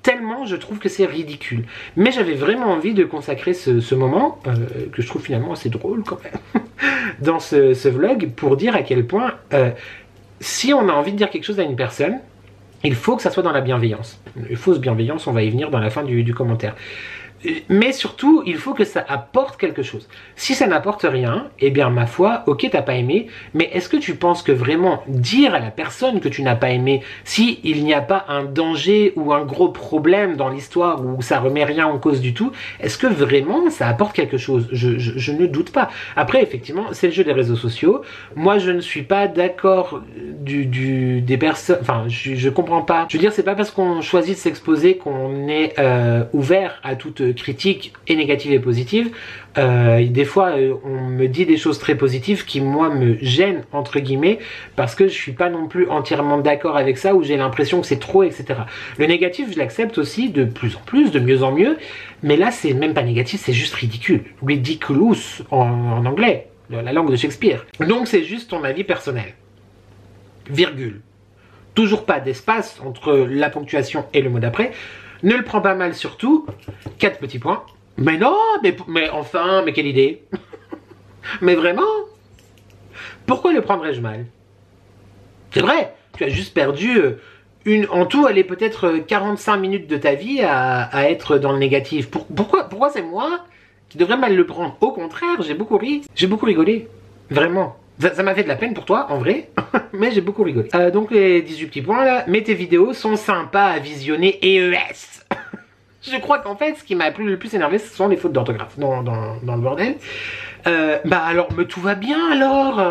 Tellement je trouve que c'est ridicule. Mais j'avais vraiment envie de consacrer ce moment, que je trouve finalement assez drôle quand même, dans ce vlog, pour dire à quel point, si on a envie de dire quelque chose à une personne, il faut que ça soit dans la bienveillance. Une fausse bienveillance, on va y venir dans la fin du commentaire. Mais surtout, il faut que ça apporte quelque chose. Si ça n'apporte rien, eh bien ma foi, ok, t'as pas aimé, mais est-ce que tu penses que vraiment dire à la personne que tu n'as pas aimé, si il n'y a pas un danger ou un gros problème dans l'histoire où ça remet rien en cause du tout, est-ce que vraiment ça apporte quelque chose? Je ne doute pas. Après, effectivement, c'est le jeu des réseaux sociaux. Moi, je ne suis pas d'accord des personnes... Enfin, je comprends pas. Je veux dire, c'est pas parce qu'on choisit de s'exposer qu'on est ouvert à toute critique et négative et positive. Des fois on me dit des choses très positives qui moi me gênent entre guillemets parce que je suis pas non plus entièrement d'accord avec ça, ou j'ai l'impression que c'est trop, etc. Le négatif je l'accepte aussi de plus en plus, de mieux en mieux, mais là c'est même pas négatif, c'est juste ridicule, ridiculous en anglais, la langue de Shakespeare. Donc c'est juste ton avis personnel, virgule, toujours pas d'espace entre la ponctuation et le mot d'après. Ne le prends pas mal surtout. 4 petits points. Mais non, mais enfin, mais quelle idée. Mais vraiment, pourquoi le prendrais-je mal? C'est vrai, tu as juste perdu en tout, elle est peut-être 45 minutes de ta vie à être dans le négatif. Pourquoi c'est moi qui devrais mal le prendre? Au contraire, j'ai beaucoup ri. J'ai beaucoup rigolé. Vraiment. Ça m'a fait de la peine pour toi, en vrai, mais j'ai beaucoup rigolé. Donc les 18 petits points là, mais tes vidéos sont sympas à visionner ES. Je crois qu'en fait, ce qui m'a le plus énervé, ce sont les fautes d'orthographe dans le bordel. Bah alors, mais tout va bien alors.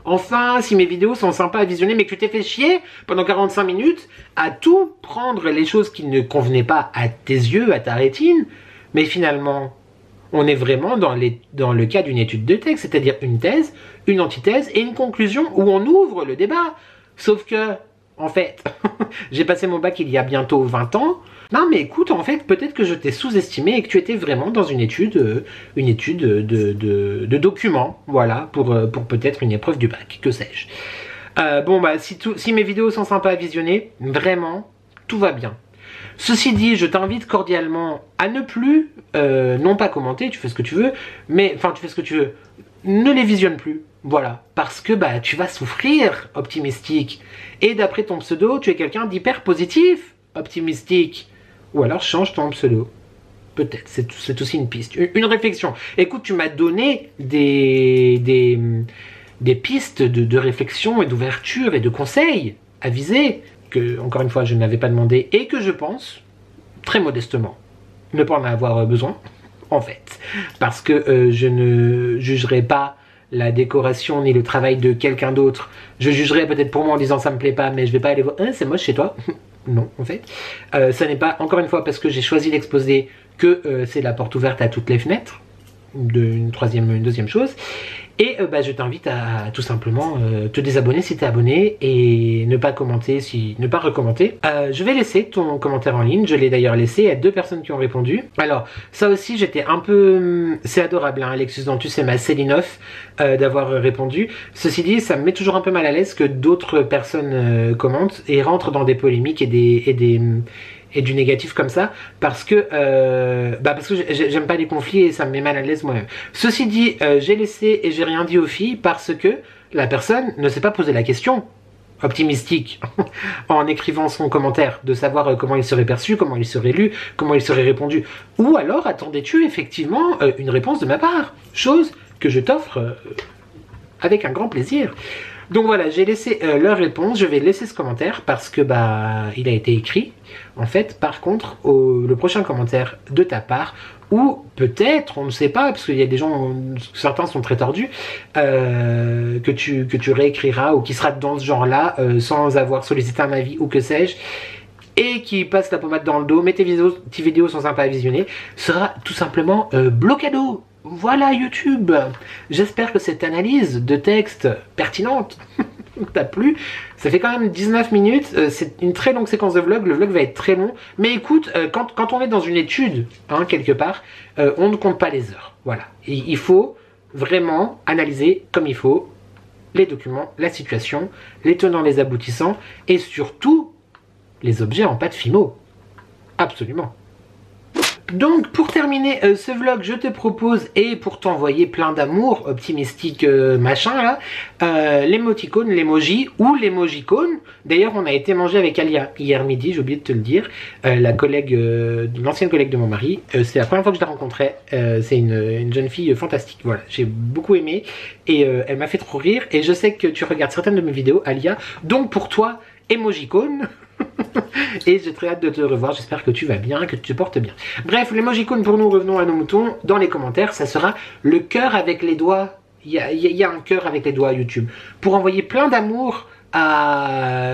Enfin, si mes vidéos sont sympas à visionner, mais que tu t'es fait chier pendant 45 minutes à tout prendre les choses qui ne convenaient pas à tes yeux, à ta rétine, mais finalement... On est vraiment dans le cas d'une étude de texte, c'est-à-dire une thèse, une antithèse et une conclusion où on ouvre le débat. Sauf que, en fait, j'ai passé mon bac il y a bientôt 20 ans. Non mais écoute, en fait, peut-être que je t'ai sous-estimé et que tu étais vraiment dans une étude de documents, voilà, pour peut-être une épreuve du bac, que sais-je. Bon bah, si mes vidéos sont sympas à visionner, vraiment, tout va bien. Ceci dit, je t'invite cordialement à ne plus, non pas commenter, tu fais ce que tu veux, mais, enfin tu fais ce que tu veux, ne les visionne plus, voilà, parce que bah tu vas souffrir, optimistique, et d'après ton pseudo, tu es quelqu'un d'hyper positif, optimistique, ou alors change ton pseudo, peut-être, c'est aussi une piste, une réflexion. Écoute, tu m'as donné des pistes de réflexion et d'ouverture et de conseils avisés, que, encore une fois, je n'avais pas demandé et que je pense, très modestement, ne pas en avoir besoin, en fait. Parce que je ne jugerai pas la décoration ni le travail de quelqu'un d'autre. Je jugerai peut-être pour moi en disant ça me plaît pas, mais je vais pas aller voir, c'est moche chez toi. Non, en fait. Ça n'est pas, encore une fois, parce que j'ai choisi d'exposer que c'est la porte ouverte à toutes les fenêtres. Une deuxième chose. Et bah, je t'invite à tout simplement te désabonner si tu es abonné et ne pas commenter, ne pas recommenter. Je vais laisser ton commentaire en ligne, je l'ai d'ailleurs laissé à 2 personnes qui ont répondu. Alors ça aussi j'étais un peu... C'est adorable, hein, Alexis Dantus et ma Célinov d'avoir répondu. Ceci dit, ça me met toujours un peu mal à l'aise que d'autres personnes commentent et rentrent dans des polémiques et du négatif comme ça, parce que j'aime pas les conflits et ça me met mal à l'aise moi-même. Ceci dit, j'ai laissé et j'ai rien dit aux filles parce que la personne ne s'est pas posé la question optimistique en écrivant son commentaire, de savoir comment il serait perçu, comment il serait lu, comment il serait répondu. Ou alors attendais-tu effectivement une réponse de ma part, chose que je t'offre avec un grand plaisir. Donc voilà, j'ai laissé leur réponse, je vais laisser ce commentaire parce que bah il a été écrit. En fait, par contre, le prochain commentaire de ta part, ou peut-être, on ne sait pas, parce qu'il y a des gens, certains sont très tordus, que tu réécriras ou qui sera dans ce genre-là, sans avoir sollicité un avis ou que sais-je, et qui passe la pommade dans le dos, mais tes vidéos sont sympas à visionner, sera tout simplement blocado. Voilà YouTube. J'espère que cette analyse de texte pertinente t'a plu. Ça fait quand même 19 minutes, c'est une très longue séquence de vlog, le vlog va être très long, mais écoute, quand on est dans une étude, hein, quelque part, on ne compte pas les heures, voilà. Et il faut vraiment analyser comme il faut les documents, la situation, les tenants, les aboutissants, et surtout, les objets en pâte Fimo. Absolument. Donc pour terminer ce vlog, je te propose, et pour t'envoyer plein d'amour, optimistique machin là, l'émoticône, l'emoji ou l'emojicône. D'ailleurs on a été manger avec Alia hier midi, j'ai oublié de te le dire, la collègue, l'ancienne collègue de mon mari. C'est la première fois que je la rencontrais, c'est une jeune fille fantastique, voilà, j'ai beaucoup aimé et elle m'a fait trop rire, et je sais que tu regardes certaines de mes vidéos Alia, donc pour toi, emojicône. Et j'ai très hâte de te revoir, j'espère que tu vas bien, que tu te portes bien. Bref, l'emojicône pour nous, revenons à nos moutons. Dans les commentaires, ça sera le cœur avec les doigts. Il y a un cœur avec les doigts YouTube. Pour envoyer plein d'amour à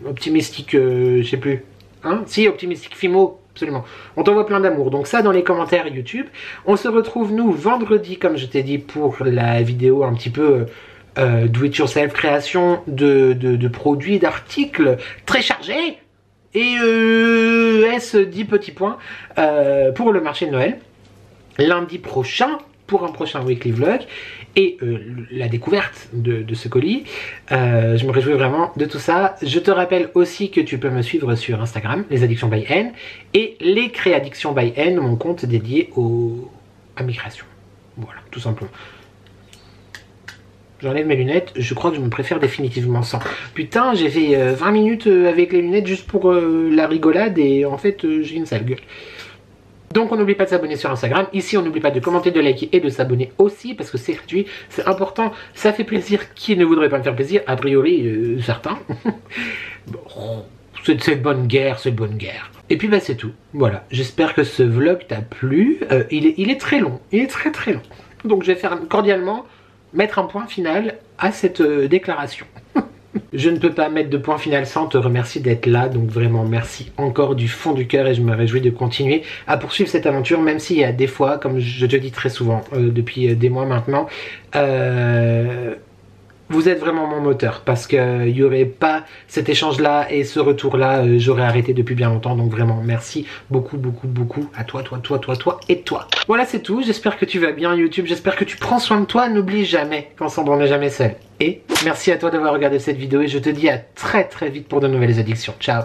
Optimistique, je sais plus. Hein? Si, Optimistique Fimo, absolument. On t'envoie plein d'amour. Donc ça dans les commentaires YouTube. On se retrouve nous vendredi, comme je t'ai dit, pour la vidéo un petit peu... do it yourself, création de produits, d'articles très chargés, et 10 petits points pour le marché de Noël lundi prochain pour un prochain weekly vlog, et la découverte de ce colis. Je me réjouis vraiment de tout ça. Je te rappelle aussi que tu peux me suivre sur Instagram, les addictions by N, et les créaddictions by N, mon compte dédié à mes créations. Voilà, tout simplement. J'enlève mes lunettes, je crois que je me préfère définitivement sans. Putain, j'ai fait 20 minutes avec les lunettes juste pour la rigolade, et en fait j'ai une sale gueule. Donc on n'oublie pas de s'abonner sur Instagram. Ici on n'oublie pas de commenter, de liker et de s'abonner aussi, parce que c'est gratuit, c'est important, ça fait plaisir. Qui ne voudrait pas me faire plaisir? A priori certains. Bon, c'est bonne guerre, c'est bonne guerre. Et puis bah c'est tout, voilà. J'espère que ce vlog t'a plu. Il est très long, il est très très long. Donc je vais faire cordialement mettre un point final à cette déclaration. Je ne peux pas mettre de point final sans te remercier d'être là, donc vraiment merci encore du fond du cœur, et je me réjouis de continuer à poursuivre cette aventure, même s'il y a des fois, comme je te dis très souvent depuis des mois maintenant, vous êtes vraiment mon moteur, parce qu'il n'y aurait pas cet échange-là et ce retour-là, j'aurais arrêté depuis bien longtemps. Donc vraiment, merci beaucoup, beaucoup, beaucoup à toi et toi. Voilà, c'est tout. J'espère que tu vas bien YouTube, j'espère que tu prends soin de toi. N'oublie jamais qu'ensemble on n'est jamais seul. Et merci à toi d'avoir regardé cette vidéo, et je te dis à très très vite pour de nouvelles addictions. Ciao.